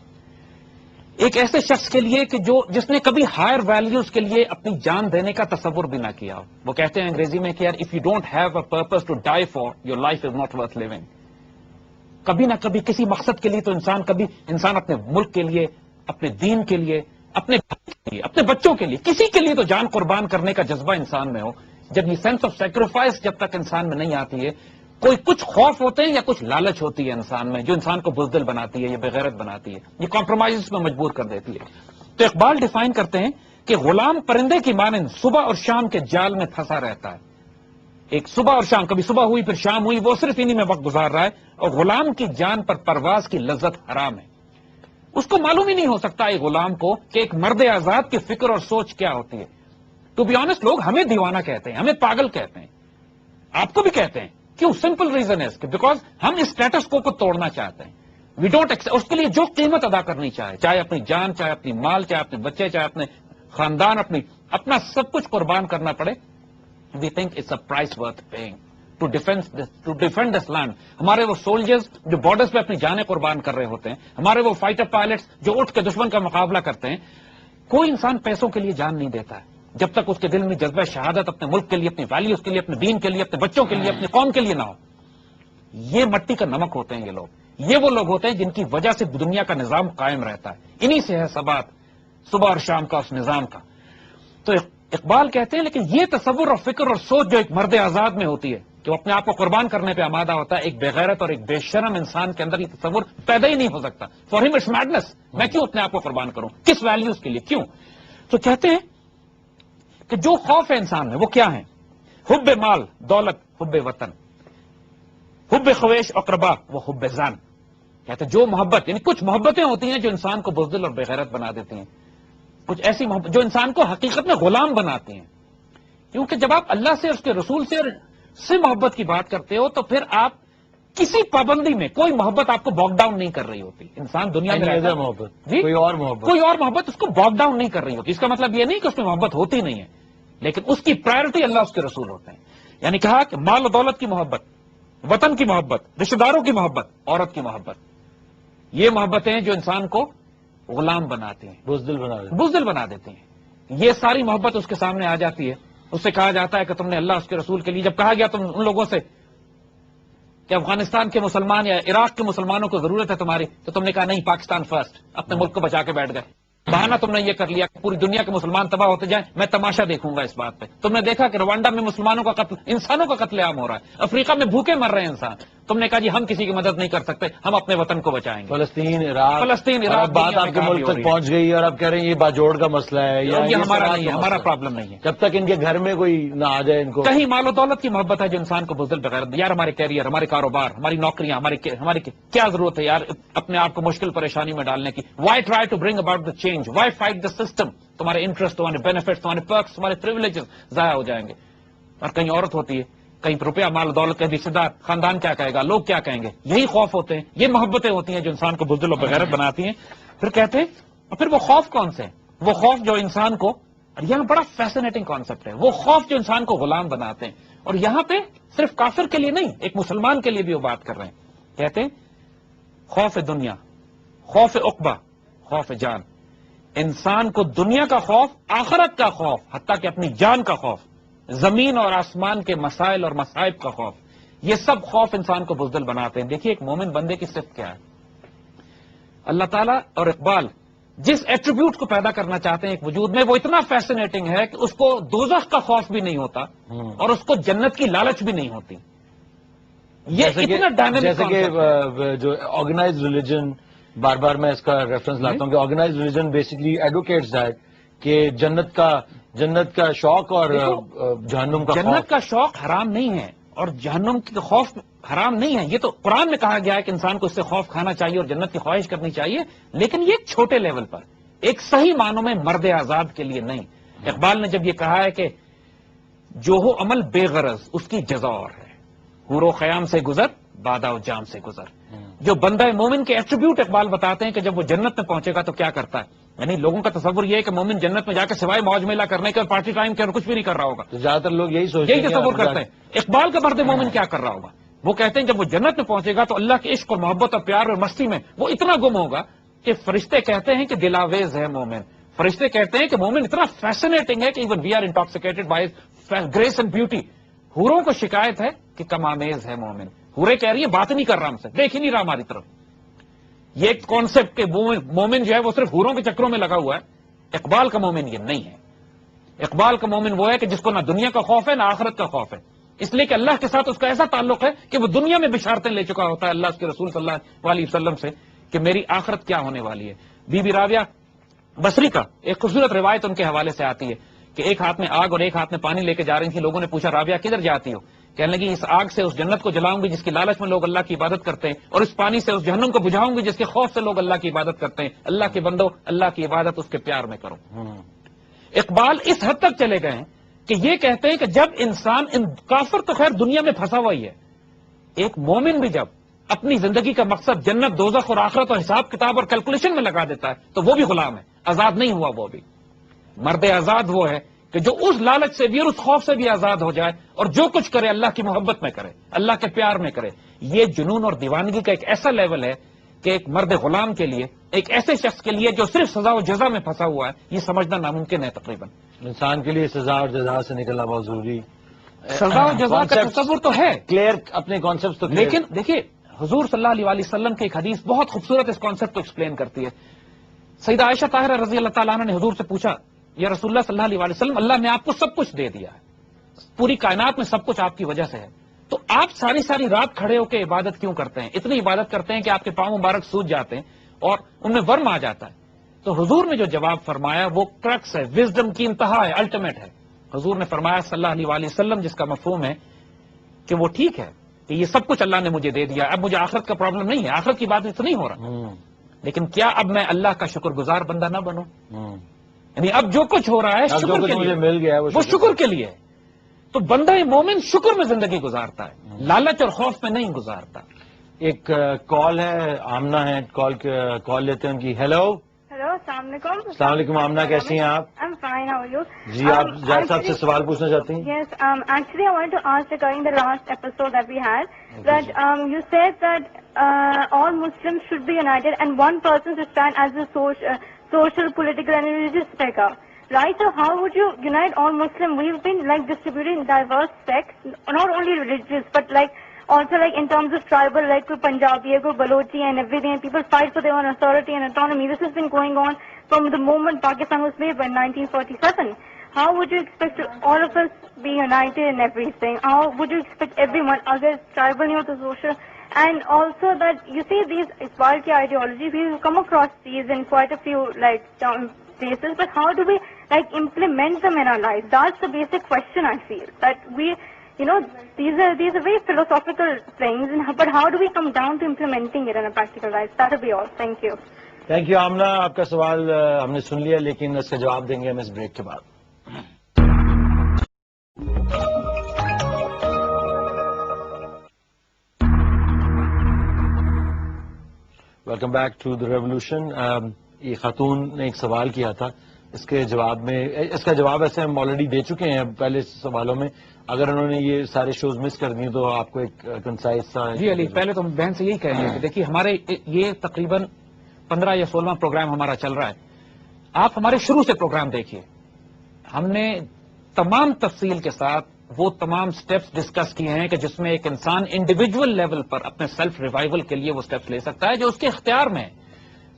ایک ایسے شخص کے لیے کہ جس نے کبھی ہائر ویلیوز کے لیے اپنی جان دینے کا تصور بھی نہ کیا ہو۔ وہ کہتے ہیں انگریزی میں کہ یار if you don't have a purpose to die for, your life is not worth living. کبھی نہ کبھی کسی مقصد کے لیے تو انسان اپنے ملک کے لیے، اپنے دین کے لیے، اپنے بھائی کے لیے، اپنے بچوں کے لیے، کسی کے لیے تو جان قربان کرنے کا جذبہ انسان میں ہو۔ جب یہ سینس آف سیکریفائس جب تک انسان میں نہیں آتی ہے، کوئی کچھ خوف ہوتے ہیں یا کچھ لالچ ہوتی ہے انسان میں، جو انسان کو بزدل بناتی ہے یا بغیرت بناتی ہے، یہ کمپرومائز میں مجبور کر دیتی ہے۔ تو اقبال ڈیفائن کرتے ہیں کہ غلام پرندے کی مانند صبح اور شام کے جال میں پھنسا رہتا ہے۔ ایک صبح اور شام، کبھی صبح ہوئی پھر شام ہوئی، وہ صرف انہی میں وقت گزار رہا ہے، اور غلام کی جان پر پرواز کی لذت حرام ہے۔ اس کو معلوم ہی نہیں ہو سکتا ایک غلام کو کہ ایک مرد آزاد کی فکر اور سوچ کیا ہوتی ہے۔ ٹو بی آنےسٹ، لوگ ہمیں دیوانہ کہتے ہیں، ہمیں پاگل کہتے ہیں، آپ کو بھی کہتے ہیں۔ کیوں؟ سمپل ریزن ہے بیکاز ہم اس اسٹیٹس کو توڑنا چاہتے ہیں۔ وی ڈونٹ اس کے لیے جو قیمت ادا کرنی چاہے اپنی جان، چاہے اپنی مال، چاہے اپنے بچے، چاہے اپنے خاندان، اپنا سب کچھ قربان کرنا پڑے، we think it's a price worth paying to defend this land. ہمارے وہ سولجرز جو بارڈرز پہ اپنی جانیں قربان کر رہے ہوتے ہیں، ہمارے وہ فائٹر پائلٹس جو اٹھ کے دشمن کا مقابلہ کرتے ہیں، کوئی انسان پیسوں کے لیے جان نہیں دیتا ہے جب تک اس کے دل میں جذبہ شہادت اپنے ملک کے لیے، اپنی ویلیوز کے لیے، اپنے دین کے لیے، اپنے بچوں کے لیے، اپنی قوم کے لیے نہ ہو۔ یہ مٹی کا نمک ہوتے ہیں یہ لوگ، یہ وہ لوگ ہوتے ہیں جن کی وجہ سے دنیا کا نظام قائم رہتا ہے، انہی سے ہے ثبات صبح اور شام کا اس نظام کا۔ تو اقبال کہتے ہیں لیکن یہ تصور اور فکر اور سوچ جو ایک مرد آزاد میں ہوتی ہے کہ وہ اپنے آپ کو قربان کرنے پہ آمادہ ہوتا ہے، ایک بغیرت اور ایک بے شرم انسان کے اندر یہ تصور پیدا ہی نہیں ہو سکتا۔ فار ہم اٹس میڈنس، میں کیوں اپنے آپ کو قربان کروں، کس ویلیوز کے لیے، کیوں؟ تو کہتے ہیں کہ جو خوف ہے انسان میں وہ کیا ہے؟ حب مال، دولت، حب وطن، حب خویش اقربا، وہ حب زان۔ کہتے ہیں جو محبت، یعنی کچھ محبتیں ہوتی ہیں جو انسان کو بزدل اور بغیرت بنا دیتی ہیں، کچھ ایسی محبت جو انسان کو حقیقت میں غلام بناتی ہیں۔ کیونکہ جب آپ اللہ سے، اس کے رسول سے محبت کی بات کرتے ہو تو پھر آپ کسی پابندی میں کوئی محبت آپ کو باک ڈاؤن نہیں کر رہی ہوتی. انسان دنیا میں رہتا ہے محبت جی کوئی اور محبت اس کو باک ڈاؤن نہیں کر رہی ہوتی. اس کا مطلب یہ نہیں کہ اس میں محبت ہوتی نہیں ہے, لیکن اس کی پرائرٹی اللہ اس کے رسول ہوتے ہیں. یعنی کہا کہ مال و دولت کی محبت, وطن کی محبت, رشتہ داروں کی محبت, عورت کی محبت, یہ محبتیں جو انسان کو غلام بناتی ہیں, بزدل بنا دیتی ہیں. یہ ساری محبت اس کے سامنے آ جاتی ہے. اس سے کہا جاتا ہے کہ تم نے اللہ اس کے رسول کے لیے, جب کہا گیا تم ان لوگوں سے کہ افغانستان کے مسلمان یا عراق کے مسلمانوں کو ضرورت ہے تمہاری, تو تم نے کہا نہیں, پاکستان فرسٹ, اپنے ملک کو بچا کے بیٹھ گئے. بہانہ تم نے یہ کر لیا کہ پوری دنیا کے مسلمان تباہ ہوتے جائیں, میں تماشا دیکھوں گا اس بات پہ. تم نے دیکھا کہ روانڈا میں مسلمانوں کا قتل, انسانوں کا قتل عام ہو رہا ہے, افریقہ میں بھوکے مر رہے ہیں انسان. تم نے کہا جی ہم کسی کی مدد نہیں کر سکتے, ہم اپنے وطن کو بچائیں گے. فلسطین عراق بات آپ کے ملک تک پہنچ گئی اور اب کہہ رہے ہیں یہ باجوڑ کا مسئلہ ہے, یہ ہمارا نہیں ہے, ہمارا پرابلم نہیں ہے. جب تک ان کے گھر میں کوئی نہ آ جائے ان کو. کہیں مال و دولت کی محبت ہے جو انسان کو بزدل بغیر, یار ہمارے کیریئر, ہمارے کاروبار, ہماری نوکریاں, ہماری کیا ضرورت ہے یار اپنے آپ کو مشکل پریشانی میں ڈالنے کی. Why try to bring about the change, why fight the system. تمہارے انٹرسٹ, تمہارے بینیفٹس, تمہارے پرکس, تمہارے پریولیجز ضائع ہو جائیں گے. اور کہیں عورت ہوتی ہے, کہیں روپیہ مال دولت, کہیں رشتے دار, خاندان کیا کہے گا, لوگ کیا کہیں گے. یہی خوف ہوتے ہیں, یہ محبتیں ہوتی ہیں جو انسان کو بزدل و بغیرت بناتی ہیں. پھر کہتے ہیں, اور پھر وہ خوف کون سے, وہ خوف جو انسان کو, یہاں بڑا فیسنیٹنگ کانسیپٹ ہے, وہ خوف جو انسان کو غلام بناتے ہیں. اور یہاں پہ صرف کافر کے لیے نہیں, ایک مسلمان کے لیے بھی وہ بات کر رہے ہیں. کہتے ہیں خوف دنیا, خوف عقبہ, خوف جان. انسان کو دنیا کا خوف, آخرت کا خوف, حتیٰ کہ اپنی جان کا خوف, زمین اور آسمان کے مسائل اور مصائب کا خوف, یہ سب خوف انسان کو بزدل بناتے ہیں. دیکھیے ایک مومن بندے کی صفت کیا ہے. اللہ تعالیٰ اور اقبال جس ایٹریبیوٹ کو پیدا کرنا چاہتے ہیں ایک وجود میں, وہ اتنا فیسنیٹنگ ہے کہ اس کو دوزخ کا خوف بھی نہیں ہوتا اور اس کو جنت کی لالچ بھی نہیں ہوتی. یہ اتنا ڈائنامک, جیسے کہ جو آرگنائز ریلیجن, بار بار میں اس کا ریفرنس لاتا ہوں کہ organize religion basically advocates that کہ جنت کا شوق اور جہنم کا خوف. جنت کا شوق حرام نہیں ہے اور جہنم کا خوف حرام نہیں ہے. یہ تو قرآن میں کہا گیا ہے کہ انسان کو اس سے خوف کھانا چاہیے اور جنت کی خواہش کرنی چاہیے, لیکن یہ ایک چھوٹے لیول پر, ایک صحیح معنوں میں مرد آزاد کے لیے نہیں. اقبال نے جب یہ کہا ہے کہ جو ہو عمل بے غرض اس کی جزا اور ہے, حور و خیام سے گزر, بادہ و جام سے گزر. جو بندہ مومن کے ایٹریبیوٹ اقبال بتاتے ہیں کہ جب وہ جنت میں پہنچے گا تو کیا کرتا ہے. یعنی لوگوں کا تصور یہ ہے کہ مومن جنت میں جا کے سوائے موج میلہ کرنے کے اور پارٹی ٹائم کے اور کچھ بھی نہیں کر رہا ہوگا. زیادہ تر لوگ یہی تصور کرتے ہیں. اقبال کا مرد مومن کیا کر رہا ہوگا, وہ کہتے ہیں جب وہ جنت میں پہنچے گا تو اللہ کے عشق اور محبت اور پیار اور مستی میں وہ اتنا گم ہوگا کہ فرشتے کہتے ہیں کہ دلاویز ہے مومن. فرشتے کہتے ہیں کہ مومن اتنا فیسنیٹنگ ہے کہ even we are intoxicated by grace and beauty. حوروں کو شکایت ہے کہ کم آمیز ہے مومن. حوریں کہہ رہی ہیں بات نہیں کر رہا ہم سے, دیکھ ہی نہیں رہا ہماری طرف. یہ ایک کانسیپٹ کہ مومن جو ہے وہ صرف حوروں کے چکروں میں لگا ہوا ہے. اقبال کا مومن یہ نہیں ہے. اقبال کا مومن وہ ہے کہ جس کو نہ دنیا کا خوف ہے نہ آخرت کا خوف ہے, اس لیے کہ اللہ کے ساتھ اس کا ایسا تعلق ہے کہ وہ دنیا میں بشارتیں لے چکا ہوتا ہے اللہ کے رسول صلی اللہ علیہ وسلم سے کہ میری آخرت کیا ہونے والی ہے. بی بی راویہ بصری کا ایک خوبصورت روایت ان کے حوالے سے آتی ہے کہ ایک ہاتھ میں آگ اور ایک ہاتھ میں پانی لے کے جا رہی تھی. لوگوں نے پوچھا راویہ کدھر جاتی ہو؟ کہنے لگی اس آگ سے اس جنت کو جلاؤں گی جس کی لالچ میں لوگ اللہ کی عبادت کرتے ہیں, اور اس پانی سے اس جہنم کو بجھاؤں گی جس کے خوف سے لوگ اللہ کی عبادت کرتے ہیں. اللہ کے بندو, اللہ کی عبادت اس کے پیار میں کرو. اقبال اس حد تک چلے گئے ہیں کہ یہ کہتے ہیں کہ جب انسان, کافر تو خیر دنیا میں پھنسا ہوا ہی ہے, ایک مومن بھی جب اپنی زندگی کا مقصد جنت, دوزخ اور آخرت اور حساب کتاب اور کیلکولیشن میں لگا دیتا ہے تو وہ بھی غلام ہے, آزاد نہیں ہوا. وہ بھی مرد آزاد وہ ہے کہ جو اس لالچ سے بھی اور اس خوف سے بھی آزاد ہو جائے اور جو کچھ کرے اللہ کی محبت میں کرے, اللہ کے پیار میں کرے. یہ جنون اور دیوانگی کا ایک ایسا لیول ہے کہ ایک مرد غلام کے لیے, ایک ایسے شخص کے لیے جو صرف سزا و جزا میں پھنسا ہوا ہے, یہ سمجھنا ناممکن ہے. تقریباً انسان کے لیے سزا اور جزا سے نکلنا بہت ضروری. سزا و جزا کا تصور تو ہے, کلیئر اپنے کانسیپٹ تو, لیکن دیکھیے حضور صلی اللہ علیہ وسلم کی ایک حدیث بہت خوبصورت اس کانسیپٹ کو ایکسپلین کرتی ہے. سیدہ عائشہ طاہرہ رضی اللہ تعالیٰ عنہ نے حضور سے پوچھا, یا رسول اللہ صلی اللہ علیہ وسلم, اللہ نے آپ کو سب کچھ دے دیا ہے, پوری کائنات میں سب کچھ آپ کی وجہ سے ہے, تو آپ ساری رات کھڑے ہو کے عبادت کیوں کرتے ہیں؟ اتنی عبادت کرتے ہیں کہ آپ کے پاؤں مبارک سوج جاتے ہیں اور ان میں ورم آ جاتا ہے. تو حضور نے جو جواب فرمایا وہ کرکس ہے, وزڈم کی انتہا ہے, الٹیمیٹ ہے. حضور نے فرمایا صلی اللہ علیہ وسلم, جس کا مفہوم ہے کہ وہ ٹھیک ہے کہ یہ سب کچھ اللہ نے مجھے دے دیا, اب مجھے آخرت کا پرابلم نہیں ہے, آخرت کی بات تو نہیں ہو رہا, لیکن کیا اب میں اللہ کا شکر گزار بندہ نہ بنوں؟ یعنی اب جو کچھ ہو رہا ہے شکر کے لیے مل گیا, وہ شکر کے لیے. تو بندہ مومن شکر میں زندگی گزارتا ہے, لالچ اور خوف میں نہیں گزارتا. ایک کال ہے، آمنہ ہے، کال لیتے ہیں ان کی. ہیلو السلام علیکم. السلام علیکم آمنہ، کیسی ہیں آپ؟ I'm fine. How are you? جی آپ جائر صاحب سے سوال پوچھنا چاہتی ہیں؟ Yes. Actually, I wanted to ask regarding the last episode that we had. That you said that all Muslims should be united and one person should stand as a social, political, and religious figure. Right? So how would you unite all Muslims? We've been like distributing diverse sects, not only religious, but like also like in terms of tribal, like Punjabi, Balochi, and everything. And people fight for their own authority and autonomy. This has been going on from the moment Pakistan was made by 1947. How would you expect all of us be united in everything? How would you expect everyone, other tribal, to social? And also that you see these Iqbal ki ideologies, we've come across these in quite a few like places, but how do we like implement them in our lives? That's the basic question I feel. That we, these are very philosophical things, but how do we come down to implementing it in a practical life? That will be all. Thank you. Thank you Amna. آپ کا سوال ہم نے سن لیا، لیکن اس کا جواب دیں گے ہم اس بریک کے بعد. Welcome back to the revolution. یہ خاتون نے ایک سوال کیا تھا، اس کے جواب میں، اس کا جواب ایسے ہم آلریڈی دے چکے ہیں پہلے سوالوں میں. اگر انہوں نے یہ سارے شوز مس کر دیے تو آپ کو ایک کنسائز سا. جی علی، پہلے تو بہن سے یہی کہیں گے کہ دیکھیے ہمارے یہ تقریباً 15 یا 16واں پروگرام ہمارا چل رہا ہے. آپ ہمارے شروع سے پروگرام دیکھیے، ہم نے تمام تفصیل کے ساتھ وہ تمام سٹیپس ڈسکس کیے ہیں کہ جس میں ایک انسان انڈیویجول لیول پر اپنے سیلف ریوائول کے لیے وہ سٹیپس لے سکتا ہے جو اس کے اختیار میں ہے.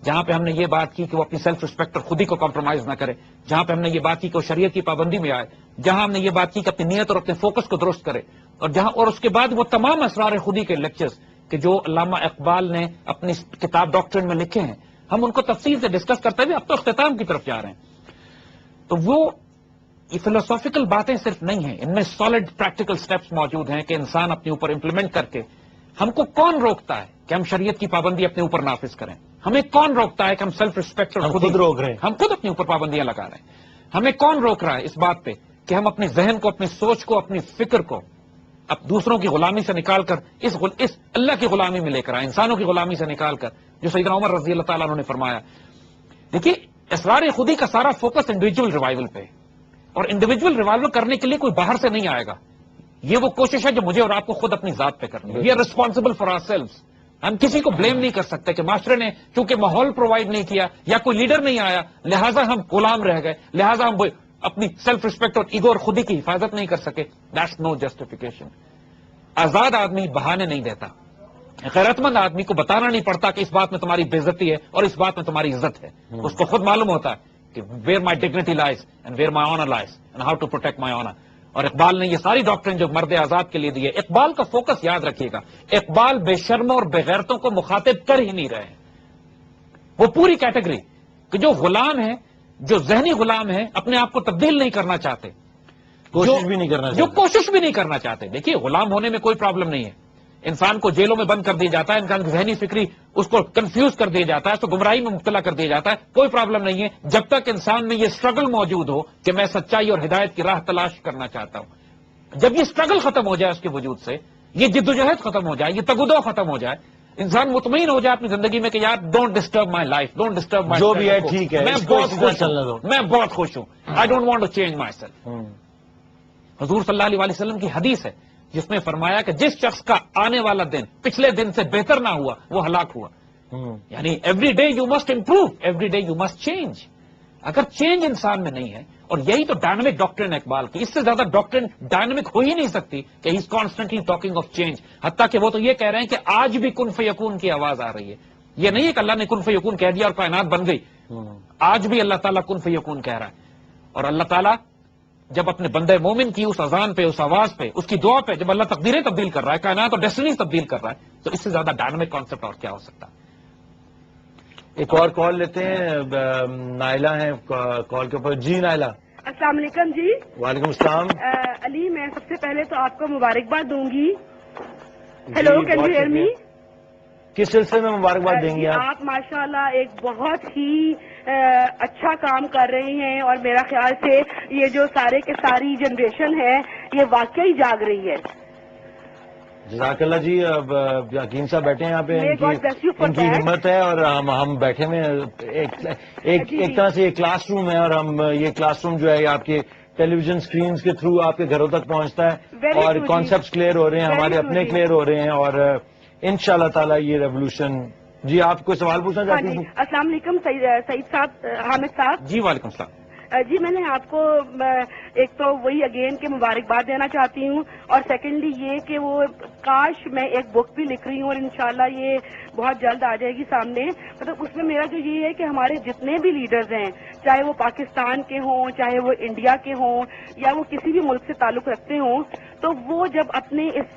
جہاں پہ ہم نے یہ بات کی کہ وہ اپنی سیلف ریسپیکٹ پر خود ہی کو کمپرومائز نہ کرے، جہاں پہ ہم نے یہ بات کی کہ وہ شریعت کی پابندی میں آئے، جہاں ہم نے یہ بات کی کہ اپنی نیت اور اپنے فوکس کو درست کرے، اور اس کے بعد وہ تمام اسرار خودی کے لیکچرز کہ جو علامہ اقبال نے اپنی کتاب ڈاکٹرن میں لکھے ہیں، ہم ان کو تفصیل سے ڈسکس کرتے ہوئے اب تو اختتام کی طرف جا رہے ہیں. تو وہ یہ فلسافیکل باتیں صرف نہیں ہیں، ان میں سالڈ پریکٹیکل سٹیپس موجود ہیں کہ انسان اپنے اوپر امپلیمنٹ کر کے. ہم کو کون روکتا ہے کہ ہم شریعت کی پابندی اپنے اوپر نافذ کریں؟ ہمیں کون روکتا ہے کہ ہم سیلف ریسپیکٹ اور خود روک رہے ہیں؟ ہم خود اپنے اوپر پابندیاں لگا رہے ہیں. ہمیں کون روک رہا ہے اس بات پہ کہ ہم اپنے ذہن کو، اپنی سوچ کو، اپنی فکر کو اب دوسروں کی غلامی سے نکال کر اس اللہ کی غلامی میں لے کر آئے، انسانوں کی غلامی سے نکال کر، جو سیدنا عمر رضی اللہ تعالیٰ عنہ نے فرمایا. دیکھیے اسرار خودی کا سارا فوکس انڈیویجول ریوائول پہ، اور انڈیویجول ریوائول کرنے کے لیے کوئی باہر سے نہیں آئے گا. یہ وہ کوشش ہے جو مجھے اور آپ کو خود اپنی ذات پہ کرنی ہے. We are responsible for ourselves. ہم کسی کو بلیم نہیں کر سکتے کہ معاشرے نے چونکہ ماحول پرووائڈ نہیں کیا یا کوئی لیڈر نہیں آیا لہٰذا ہم غلام رہ گئے، لہٰذا ہم اپنی سیلف ریسپیکٹ اور ایگو اور خودی کی حفاظت نہیں کر سکے. That's know justification. آزاد آدمی بہانے نہیں دیتا. غیرت مند آدمی کو بتانا نہیں پڑتا کہ اس بات میں تمہاری بے عزتی ہے اور اس بات میں تمہاری عزت ہے. اس کو خود معلوم ہوتا ہے کہ where my dignity lies and where my honour lies and how to protect my honour. اور اقبال نے یہ ساری ڈاکٹرن جو مرد آزاد کے لیے دی ہے، اقبال کا فوکس یاد رکھیے گا، اقبال بے شرموں اور بے غیرتوں کو مخاطب کر ہی نہیں رہے ہیں. وہ پوری کیٹیگری کہ جو غلام ہیں، جو ذہنی غلام ہیں، اپنے آپ کو تبدیل نہیں کرنا چاہتے، کوشش بھی نہیں کرنا چاہتے، جو کوشش بھی نہیں کرنا چاہتے. دیکھیے غلام ہونے میں کوئی پرابلم نہیں ہے. انسان کو جیلوں میں بند کر دیا جاتا ہے، انسان کی ذہنی فکری اس کو کنفیوز کر دیا جاتا ہے، اس کو گمراہی میں مبتلا کر دیا جاتا ہے، کوئی پرابلم نہیں ہے جب تک انسان میں یہ اسٹرگل موجود ہو کہ میں سچائی اور ہدایت کی راہ تلاش کرنا چاہتا ہوں. جب یہ اسٹرگل ختم ہو جائے اس کے وجود سے، یہ جدوجہد ختم ہو جائے، یہ تگودو ختم ہو جائے، انسان مطمئن ہو جائے اپنی زندگی میں کہ یار don't disturb my life, don't disturb my, جو بھی ہے ٹھیک ہے، میں بہت خوش ہوں، I don't want to change myself. حضور صلی اللہ علیہ وسلم کی حدیث ہے جس میں فرمایا کہ جس شخص کا آنے والا دن پچھلے دن سے بہتر نہ ہوا وہ ہلاک ہوا. یعنی every day you must improve, every day you must change. اگر چینج انسان میں نہیں ہے، اور یہی تو ڈائنامک ڈاکٹرن ہے اقبال کی، اس سے زیادہ ڈاکٹرن ڈائنامک ہو ہی نہیں سکتی کہ he is constantly talking of change. حتیٰ کہ وہ تو یہ کہہ رہے ہیں کہ آج بھی کن فیکون کی آواز آ رہی ہے. یہ نہیں ہے کہ اللہ نے کن فیکون کہہ دیا اور کائنات بن گئی. آج بھی اللہ تعالیٰ کن فیکون کہہ رہا ہے. اور اللہ تعالیٰ جب اپنے بندے مومن کی اس اذان پہ، اس آواز پہ، اس کی دعا پہ جب اللہ تقدیریں تبدیل کر رہا ہے، کائنات اور ڈیسٹنی تبدیل کر رہا ہے، تو اس سے زیادہ ڈائنامک کانسیپٹ اور کیا ہو سکتا ہے. ایک اور کال لیتے ہیں، نائلہ ہیں کال کے اوپر. جی نائلہ. السلام علیکم. جی وعلیکم السلام. علی، میں سب سے پہلے تو آپ کو مبارکباد دوں گی. Hello, can you hear me? کس سلسلے میں مبارکباد دیں گے آپ ماشاءاللہ ایک بہت ہی اچھا کام کر رہے ہیں، اور میرا خیال سے یہ جو سارے کے ساری جنریشن ہے یہ واقعی جاگ رہی ہے. جزاک اللہ جی. اب یقین صاحب بیٹھے ہیں یہاں پہ, May God bless you for ان کی that. ہمت ہے, اور ہم بیٹھے ہوئے ہیں ایک طرح سے یہ کلاس روم ہے, اور ہم یہ کلاس روم جو ہے یہ آپ کے ٹیلی ویژن اسکرینز کے تھرو آپ کے گھروں تک پہنچتا ہے, Very اور true جی. کانسیپٹس کلیئر ہو رہے ہیں, Very ہمارے true اپنے جی. کلیئر ہو رہے ہیں, اور انشاءاللہ تعالی یہ ریولیوشن. جی آپ کوئی سوال پوچھنا ہاں چاہتی جی, ہیں؟ السلام علیکم سعید صاحب, حامد صاحب. جی وعلیکم السلام. جی میں نے آپ کو ایک تو وہی اگین کہ مبارکباد دینا چاہتی ہوں, اور سیکنڈلی یہ کہ وہ کاش میں ایک بک بھی لکھ رہی ہوں, اور انشاءاللہ یہ بہت جلد آ جائے گی سامنے. مطلب اس میں میرا جو یہ ہے کہ ہمارے جتنے بھی لیڈرز ہیں, چاہے وہ پاکستان کے ہوں, چاہے وہ انڈیا کے ہوں, یا وہ کسی بھی ملک سے تعلق رکھتے ہوں, تو وہ جب اپنے اس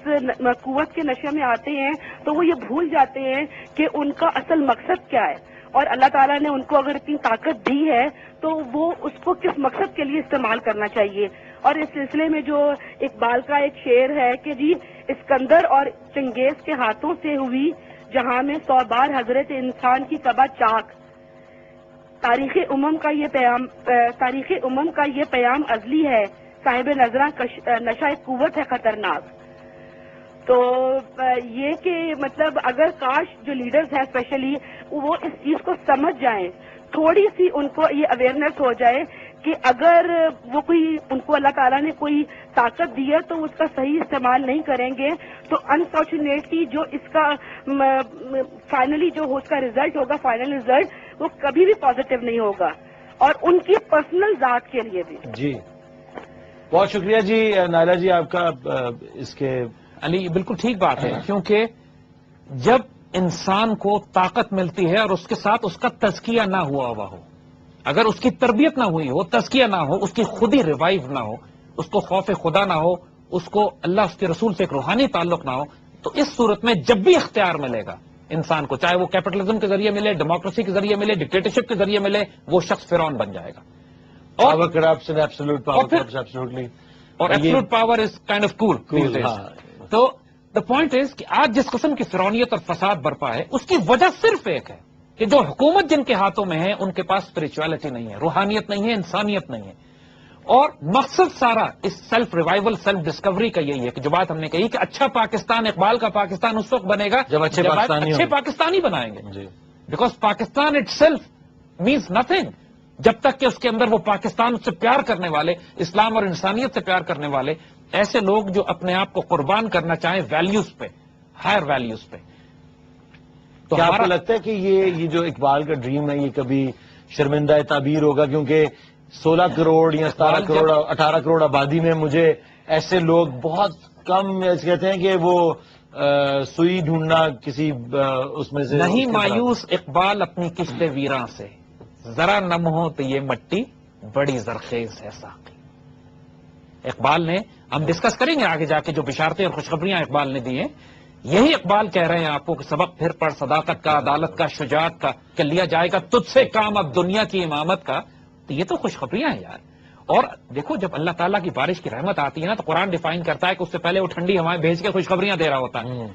قوت کے نشے میں آتے ہیں تو وہ یہ بھول جاتے ہیں کہ ان کا اصل مقصد کیا ہے, اور اللہ تعالیٰ نے ان کو اگر اتنی طاقت دی ہے تو وہ اس کو کس مقصد کے لیے استعمال کرنا چاہیے. اور اس سلسلے میں جو اقبال کا ایک شعر ہے کہ جی اسکندر اور چنگیز کے ہاتھوں سے ہوئی جہاں میں 100 بار حضرت انسان کی کبا چاک, تاریخ امم کا یہ پیام ازلی ہے, صاحب نظراں نشہ قوت ہے خطرناک. تو یہ کہ مطلب اگر کاش جو لیڈرز ہیں اسپیشلی وہ اس چیز کو سمجھ جائیں, تھوڑی سی ان کو یہ اویئرنیس ہو جائے کہ اگر وہ کوئی ان کو اللہ تعالیٰ نے کوئی طاقت دی ہے تو اس کا صحیح استعمال نہیں کریں گے تو انفارچونیٹلی جو اس کا فائنلی جو اس کا رزلٹ ہوگا, فائنل رزلٹ وہ کبھی بھی پازیٹیو نہیں ہوگا, اور ان کی پرسنل ذات کے لیے بھی. جی بہت شکریہ جی نائلہ جی آپ کا اس کے. علی بالکل ٹھیک بات ہے, کیونکہ جب انسان کو طاقت ملتی ہے اور اس کے ساتھ اس کا تزکیہ نہ ہوا ہو, اگر اس کی تربیت نہ ہوئی ہو, تزکیہ نہ ہو, اس کی خود ہی ریوائیو نہ ہو, اس کو خوف خدا نہ ہو, اس کو اللہ اس کے رسول سے ایک روحانی تعلق نہ ہو, تو اس صورت میں جب بھی اختیار ملے گا انسان کو, چاہے وہ کیپٹلزم کے ذریعے ملے, ڈیموکریسی کے ذریعے ملے, ڈکٹیٹرشپ کے ذریعے ملے, وہ شخص فرعون بن جائے گا. اور absolute power is kind of cool. تو دا پوائنٹ از کہ آج جس قسم کی فرعونیت اور فساد برپا ہے اس کی وجہ صرف ایک ہے کہ جو حکومت جن کے ہاتھوں میں ہے ان کے پاس اسپرچولیٹی نہیں ہے, روحانیت نہیں ہے, انسانیت نہیں ہے. اور مقصد سارا اس سیلف ریوائول, سیلف ڈسکوری کا یہی ہے کہ جو بات ہم نے کہی کہ اچھا پاکستان, اقبال کا پاکستان اس وقت بنے گا جب اچھے پاکستانی بنائیں گے. Because Pakistan it self means nothing جب تک کہ اس کے اندر وہ پاکستان سے پیار کرنے والے, اسلام اور انسانیت سے پیار کرنے والے ایسے لوگ جو اپنے آپ کو قربان کرنا چاہیں ویلیوز پہ, ہائر ویلیوز پہ. تو کیا آپ کو لگتا ہے کہ یہ جو اقبال کا ڈریم ہے یہ کبھی شرمندہ تعبیر ہوگا, کیونکہ 16 کروڑ یا 17 کروڑ 18 کروڑ آبادی میں مجھے ایسے لوگ بہت کم کہتے ہیں کہ وہ سوئی ڈھونڈنا کسی اس میں سے نہیں مایوس اقبال اپنی کشت ویراں سے, ذرا نم ہو تو یہ مٹی بڑی زرخیز ہے ساقی. اقبال نے, ہم ڈسکس کریں گے آگے جا کے جو بشارتیں اور خوشخبریاں اقبال نے دی ہیں, یہی اقبال کہہ رہے ہیں آپ کو کہ سبق پھر پڑھ صداقت کا, عدالت کا, شجاعت کا, کہ لیا جائے گا تجھ سے کام اب دنیا کی امامت کا. تو یہ تو خوشخبریاں ہیں یار. اور دیکھو جب اللہ تعالیٰ کی بارش کی رحمت آتی ہے نا تو قرآن ڈیفائن کرتا ہے کہ اس سے پہلے وہ ٹھنڈی ہوائیں بھیج کے خوشخبریاں دے رہا ہوتا ہے.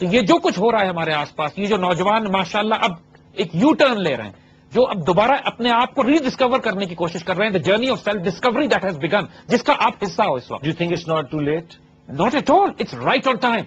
تو یہ جو کچھ ہو رہا ہے ہمارے آس پاس, یہ جو نوجوان ماشاءاللہ اب ایک یو ٹرن لے رہے ہیں, جو اب دوبارہ اپنے آپ کو ری ڈسکور کرنے کی کوشش کر رہے ہیں, the journey of self discovery that has begun, جس کا آپ حصہ ہو اس وقت. You think it's not too late? Not at all, it's right on time.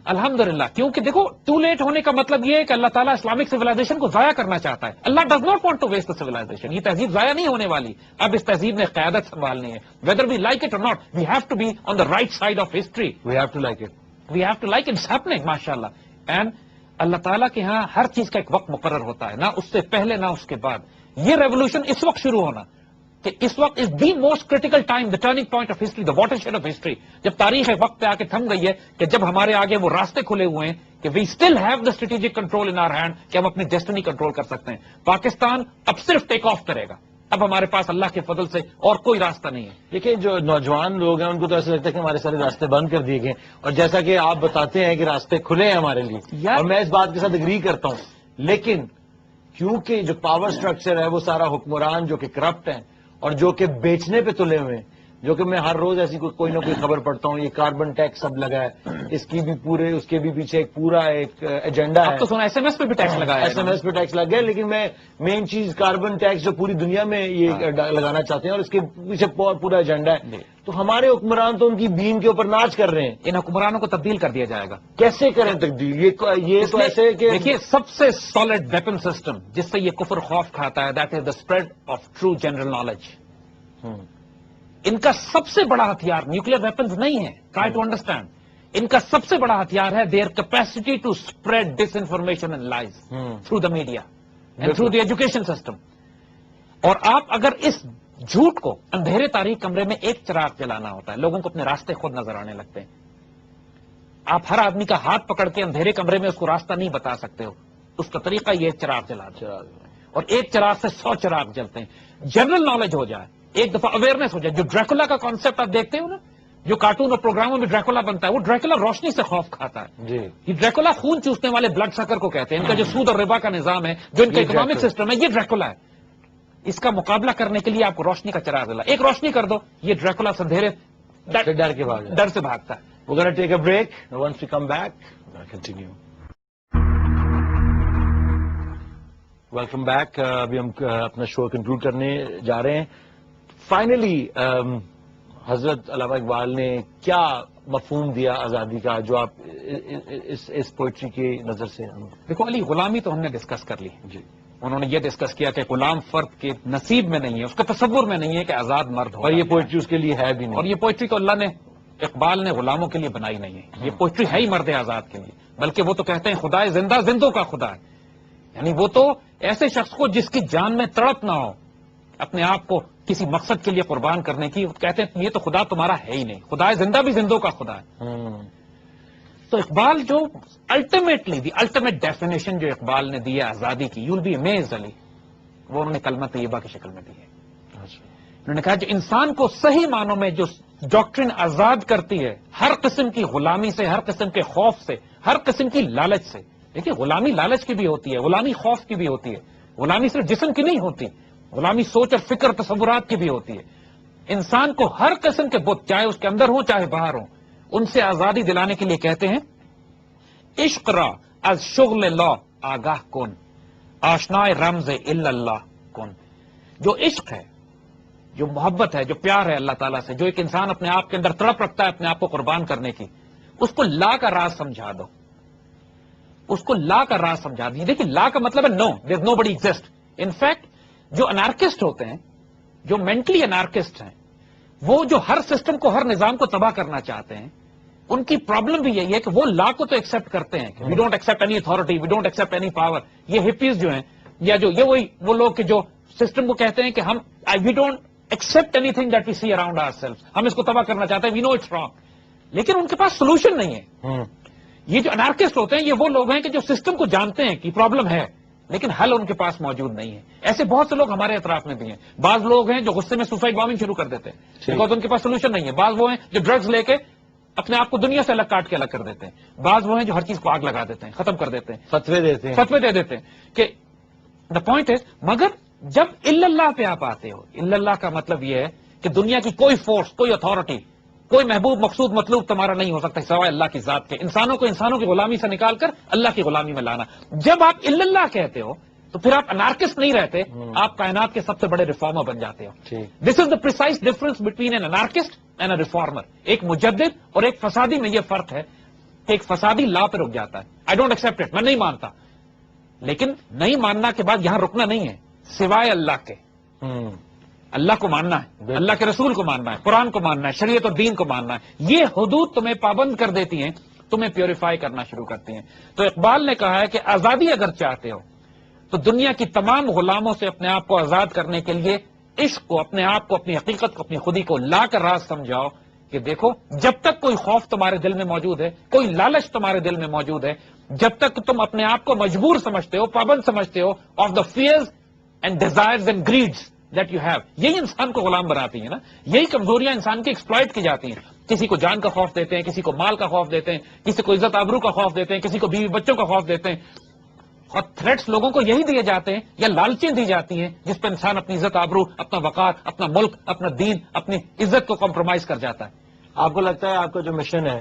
الحمدللہ, کیونکہ دیکھو ٹو لیٹ ہونے کا مطلب یہ ہے کہ اللہ تعالیٰ اسلامک سویلائزیشن کو ضائع کرنا چاہتا ہے. اللہ does not want to waste the civilisation. یہ تہذیب ضائع نہیں ہونے والی, اب اس تہذیب نے قیادت سنبھالنی ہے. Whether we like it or not, we have to be on the right side of history. We have to like it, we have to like it's happening ماشاءاللہ. اینڈ اللہ تعالیٰ کے ہاں ہر چیز کا ایک وقت مقرر ہوتا ہے, نہ اس سے پہلے نہ اس کے بعد. یہ ریولوشن اس وقت شروع ہونا کہ اس وقت is the most critical time, the turning point of history, the watershed of history, جب تاریخ ایک وقت پہ آ کے تھم گئی ہے کہ جب ہمارے آگے وہ راستے کھلے ہوئے ہیں کہ we still have the strategic control in our hand, کہ ہم اپنی ڈیسٹنی کنٹرول کر سکتے ہیں. پاکستان اب صرف ٹیک آف کرے گا, اب ہمارے پاس اللہ کے فضل سے اور کوئی راستہ نہیں ہے. دیکھیں جو نوجوان لوگ ہیں ان کو تو ایسا لگتا ہے کہ ہمارے سارے راستے بند کر دیے گئے, اور جیسا کہ آپ بتاتے ہیں کہ راستے کھلے ہیں ہمارے لیے, اور میں اس بات کے ساتھ اگری کرتا ہوں, لیکن کیونکہ جو پاور سٹرکچر ہے وہ سارا حکمران جو کہ کرپٹ ہیں اور جو کہ بیچنے پہ تلے ہوئے ہیں, جو کہ میں ہر روز ایسی کوئی نہ کوئی خبر پڑھتا ہوں. یہ کاربن ٹیکس اب لگا ہے, اس کی بھی پورے, اس کے بھی پیچھے ایک پورا ایک ایجنڈا ہے. اب تو سنا ایس ایم ایس پہ بھی ٹیکس لگا ہے, ایس ایم ایس پہ ٹیکس لگ گیا, لیکن میں مین چیز کاربن ٹیکس جو پوری دنیا میں یہ لگانا چاہتے ہیں اور اس کے پیچھے پورا ایجنڈا ہے. تو ہمارے حکمران تو ان کی بین کے اوپر ناچ کر رہے ہیں. ان حکمرانوں کو تبدیل کر دیا جائے گا. کیسے کریں تبدیل؟ یہ تو ایسے کہ دیکھیے سب سے سالڈ ویپن سسٹم جس سے یہ کفر خوف کھاتا ہے, that is the spread of true general knowledge. ان کا سب سے بڑا ہتھیار نیوکلیر ویپنز نہیں ہے, ٹرائی ٹو انڈرسٹینڈ. ان کا سب سے بڑا ہتھیار ہے their capacity to spread disinformation and lies through the media and through the education system. اور آپ اگر اس جھوٹ کو اندھیرے تاریک کمرے میں ایک چراغ جلانا ہوتا ہے, لوگوں کو اپنے راستے خود نظر آنے لگتے ہیں. آپ ہر آدمی کا ہاتھ پکڑ کے اندھیرے کمرے میں اس کو راستہ نہیں بتا سکتے ہو. اس کا طریقہ یہ چراغ جلا دو, اور ایک چراغ سے 100 چراغ جلتے ہیں. جنرل نالج ہو جائے, ایک دفعہ اویئرنس ہو جائے. جو ڈریکولا کا کانسیپٹ آپ دیکھتے ہو نا, جو کارٹون اور پروگراموں میں ڈریکولا بنتا ہے, وہ ڈریکولا روشنی سے خوف کھاتا ہے. جی, یہ ڈریکولا خون چوسنے والے بلڈ سکر کو کہتے ہیں. ان کا جو سود اور ربا کا نظام ہے, جو ان کا اکنامک سسٹم ہے, یہ ڈریکولا ہے. اس کا مقابلہ کرنے کے لیے آپ کو روشنی کا چراغ جلا, ایک روشنی کر دو, یہ ڈریکولا اندھیرے ڈر سے بھاگتا ہے. we're going to take a break. Once we come back, we're going to continue. Welcome back. ابھی ہم اپنا شو کنکلوڈ کرنے جا رہے ہیں. فائنلی حضرت علامہ اقبال نے کیا مفہوم دیا آزادی کا, جو آپ اس پوئٹری کی نظر سے؟ دیکھو علی, غلامی تو ہم نے ڈسکس کر لی. جی, انہوں نے یہ ڈسکس کیا کہ غلام فرد کے نصیب میں نہیں ہے, اس کا تصور میں نہیں ہے کہ آزاد مرد ہو. اور یہ پوئٹری اس کے لیے ہے بھی نہیں. اور یہ پوئٹری تو اللہ نے, اقبال نے غلاموں کے لیے بنائی نہیں ہے. یہ پوئٹری ہے ہی مرد آزاد کے لیے. بلکہ وہ تو کہتے ہیں خدا زندہ زندوں کا خدا ہے. یعنی وہ تو ایسے شخص کو جس کی جان میں تڑپ نہ ہو اپنے آپ کو کسی مقصد کے لیے قربان کرنے کی, کہتے ہیں یہ تو خدا تمہارا ہے ہی نہیں, خدا زندہ بھی زندوں کا خدا ہے. تو اقبال جو الٹیمیٹلی دی الٹیمیٹ ڈیفینیشن جو اقبال نے دی ہے آزادی کی, یو ول بی امیزڈ علی, وہ انہوں نے کلمہ طیبہ کی شکل میں دی ہے. انہوں نے کہا جو انسان کو صحیح معنوں میں جو ڈاکٹرن آزاد کرتی ہے ہر قسم کی غلامی سے, ہر قسم کے خوف سے, ہر قسم کی لالچ سے. دیکھیے غلامی لالچ کی بھی ہوتی ہے, غلامی خوف کی بھی ہوتی ہے, غلامی صرف جسم کی نہیں ہوتی, غلامی سوچ اور فکر تصورات کی بھی ہوتی ہے. انسان کو ہر قسم کے بت, چاہے اس کے اندر ہوں چاہے باہر ہوں, ان سے آزادی دلانے کے لیے کہتے ہیں عشق را از شغل لا آگاہ کن آشنائے رمز الا اللہ کن. جو عشق ہے, جو محبت ہے, جو پیار ہے اللہ تعالیٰ سے, جو ایک انسان اپنے آپ کے اندر تڑپ رکھتا ہے اپنے آپ کو قربان کرنے کی, اس کو لا کا راز سمجھا دو, اس کو لا کا راز سمجھا دیجیے. دیکھیے لا کا مطلب ہے نو, دیر از نو بڈی ایگزسٹ. انفیکٹ جو انارکسٹ ہوتے ہیں, جو مینٹلی انارکسٹ ہیں, وہ جو ہر سسٹم کو, ہر نظام کو تباہ کرنا چاہتے ہیں, ان کی پرابلم بھی یہی ہے کہ وہ لا کو تو ایکسپٹ کرتے ہیں, we don't accept any authority, we don't accept any power. یہ ہپیز جو ہیں, یا جو یہ وہی وہ لوگ کہ جو سسٹم کو کہتے ہیں کہ ہم we don't accept anything that we see around our self, ہم اس کو تباہ کرنا چاہتے ہیں, وی نو اٹس رانگ. لیکن ان کے پاس سولوشن نہیں ہے. یہ جو انارکسٹ ہوتے ہیں, یہ وہ لوگ ہیں کہ جو سسٹم کو جانتے ہیں کہ پرابلم ہے, لیکن حل ان کے پاس موجود نہیں ہے. ایسے بہت سے لوگ ہمارے اطراف میں بھی ہیں. بعض لوگ ہیں جو غصے میں سوسائڈ بامنگ شروع کر دیتے ہیں بیکاز ان کے پاس سولوشن نہیں ہے. بعض وہ ہیں جو ڈرگز لے کے اپنے آپ کو دنیا سے الگ کاٹ کے الگ کر دیتے ہیں. بعض وہ ہیں جو ہر چیز کو آگ لگا دیتے ہیں, ختم کر دیتے ہیں, فتوے دیتے ہیں, فتوے دے دیتے ہیں کہ دا پوائنٹ از. مگر جب الا اللہ پہ آپ آتے ہو, الا اللہ کا مطلب یہ ہے کہ دنیا کی کوئی فورس, کوئی اتھارٹی, کوئی محبوب مقصود مطلوب تمہارا نہیں ہو سکتا سوائے اللہ کی ذات کے. انسانوں کو انسانوں کی غلامی سے نکال کر اللہ کی غلامی میں لانا. جب آپ الا اللہ کہتے ہو تو پھر آپ انارکسٹ نہیں رہتے, آپ کائنات کے سب سے بڑے ریفارمر بن جاتے ہو. This is the precise difference between an anarchist and a reformer. ایک مجدد اور ایک فسادی میں یہ فرق ہے کہ ایک فسادی لا پہ رک جاتا ہے, آئی ڈونٹ ایکسپٹ اٹ, میں نہیں مانتا. لیکن نہیں ماننا کے بعد یہاں رکنا نہیں ہے, سوائے اللہ کے. اللہ کو ماننا ہے, اللہ کے رسول کو ماننا ہے, قرآن کو ماننا ہے, شریعت اور دین کو ماننا ہے. یہ حدود تمہیں پابند کر دیتی ہیں, تمہیں پیوریفائی کرنا شروع کرتی ہیں. تو اقبال نے کہا ہے کہ آزادی اگر چاہتے ہو تو دنیا کی تمام غلاموں سے اپنے آپ کو آزاد کرنے کے لیے عشق کو, اپنے آپ کو, اپنی حقیقت کو, اپنی خودی کو لا کر راز سمجھاؤ کہ دیکھو جب تک کوئی خوف تمہارے دل میں موجود ہے, کوئی لالچ تمہارے دل میں موجود ہے, جب تک تم اپنے آپ کو مجبور سمجھتے ہو, پابند سمجھتے ہو of the fears and desires and greeds that you have, یہی انسان کو غلام بناتی ہیں نا. یہی کمزوریاں انسان کی ایکسپلائٹ کی جاتی ہیں. کسی کو جان کا خوف دیتے ہیں, کسی کو مال کا خوف دیتے ہیں, کسی کو عزت آبرو کا خوف دیتے ہیں, کسی کو بیوی بچوں کا خوف دیتے ہیں. اور تھریٹس لوگوں کو یہی دیے جاتے ہیں یا لالچیں دی جاتی ہیں جس پہ انسان اپنی عزت آبرو، اپنا وقار، اپنا ملک، اپنا دین، اپنی عزت کو کمپرومائز کر جاتا ہے. آپ کو لگتا ہے آپ کا جو مشن ہے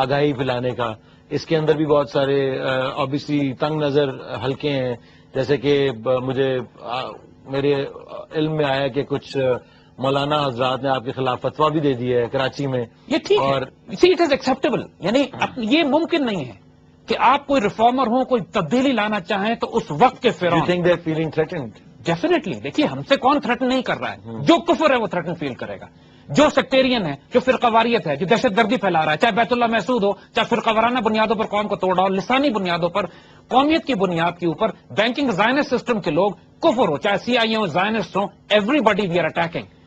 آگاہی پھیلانے کا، اس کے اندر بھی بہت سارے آبویسلی تنگ نظر حلقے ہیں، جیسے کہ مجھے میرے علم میں آیا کہ کچھ مولانا حضرات نے آپ کے خلاف فتویٰ بھی دے دیا ہے کراچی میں. یہ ٹھیک ہے، اور سی اٹ از ایکسیپٹیبل، یعنی یہ ممکن نہیں ہے کہ آپ کوئی ریفارمر ہوں، کوئی تبدیلی لانا چاہیں تو اس وقت کے you think فرعون. they're feeling threatened? ڈیفینیٹلی، دیکھیے ہم سے کون تھریٹن نہیں کر رہا ہے، جو کفر ہے وہ تھریٹن فیل کرے گا، جو سیکٹیرین ہے، جو فرقہ واریت ہے، جو دہشت گردی پھیلا رہا ہے، چاہے بیت اللہ محسود ہو، چاہے فرقہ وارانہ بنیادوں پر قوم کو توڑا ہو، لسانی بنیادوں پر، قومیت کی بنیاد کے اوپر، بینکنگ زائنسٹ سسٹم کے لوگ، کفر ہو، چاہے سی آئی اے ہو، زائنسٹ ہوں، everybody we are attacking.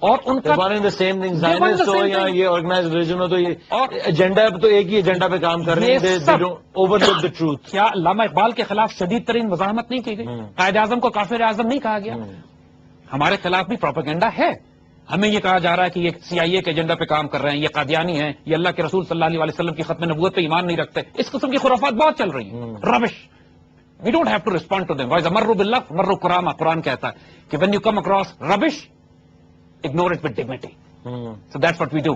اور ان کا same thing, They want the Zionist ہو same یا thing. یہ آرگنائز ریلیجن ہو، تو یہ اور ایجنڈا تو ایک ہی ایجنڈا پہ کام کر رہے یہ سب ہیں. Overlook the truth. کیا علامہ اقبال کے خلاف شدید ترین مزاحمت نہیں کی گئی؟ قائد اعظم کو کافر اعظم نہیں کہا گیا؟ ہمارے خلاف بھی پروپیگنڈا ہے. ہمیں یہ کہا جا رہا ہے کہ یہ سی آئی اے کے ایجنڈا پہ کام کر رہے ہیں، یہ قادیانی ہیں، یہ اللہ کے رسول صلی اللہ علیہ وسلم کی ختم نبوت پہ ایمان نہیں رکھتے. اس قسم کی خرافات بہت چل رہی ہیں. Rubbish. We don't have to respond to them. مروا باللہ مروا کراما. قرآن کہتا ہے کہ when you come across rubbish ignore it with dignity. So that's what we do.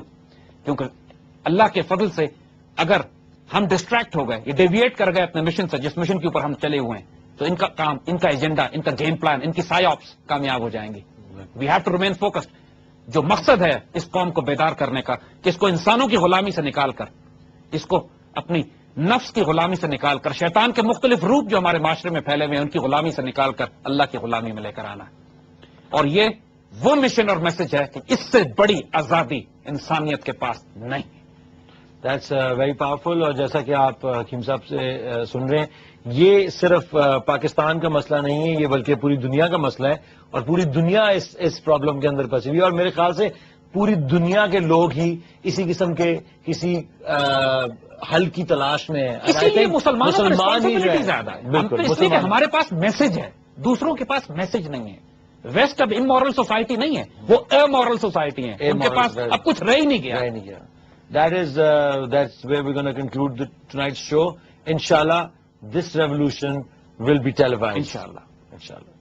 کیونکہ اللہ کے فضل سے اگر ہم ڈسٹریکٹ ہو گئے، یہ ڈیویٹ کر گئے اپنے مشن سے، جس مشن کے اوپر ہم چلے ہوئے ہیں، تو ان کا کام، ان کا ایجنڈا، ان کا گیم پلان، ان کی سائیوپس کامیاب ہو جائیں گے. We have to remain focused. جو مقصد ہے اس قوم کو بیدار کرنے کا کہ اس کو انسانوں کی غلامی سے نکال کر، اس کو اپنی نفس کی غلامی سے نکال کر، شیطان کے مختلف روپ جو ہمارے معاشرے میں پھیلے ہوئے ہیں ان کی غلامی سے نکال کر اللہ کی غلامی میں لے کر آنا ہے. اور یہ وہ مشن اور میسج ہے کہ اس سے بڑی آزادی انسانیت کے پاس نہیں. That's very powerful. اور جیسا کہ آپ حکیم صاحب سے سن رہے ہیں، یہ صرف پاکستان کا مسئلہ نہیں ہے، یہ بلکہ پوری دنیا کا مسئلہ ہے، اور پوری دنیا اس پرابلم کے اندر پھنسی ہوئی ہے. اور میرے خیال سے پوری دنیا کے لوگ ہی اسی قسم کے کسی حل کی تلاش میں ہیں. اسی لیے مسلمانوں کو ہی responsibility زیادہ ہے. ہم تو اس لیے کہ ہمارے پاس میسج ہے، دوسروں کے پاس میسج نہیں ہے. ویسٹ اب امورل سوسائٹی نہیں ہے، وہ امورل سوسائٹی ہے. ان کے پاس اب کچھ رہ ہی نہیں گیا. That's where we're going to conclude tonight's show. Inshallah, this revolution will be televised. انشاءاللہ. Inshallah.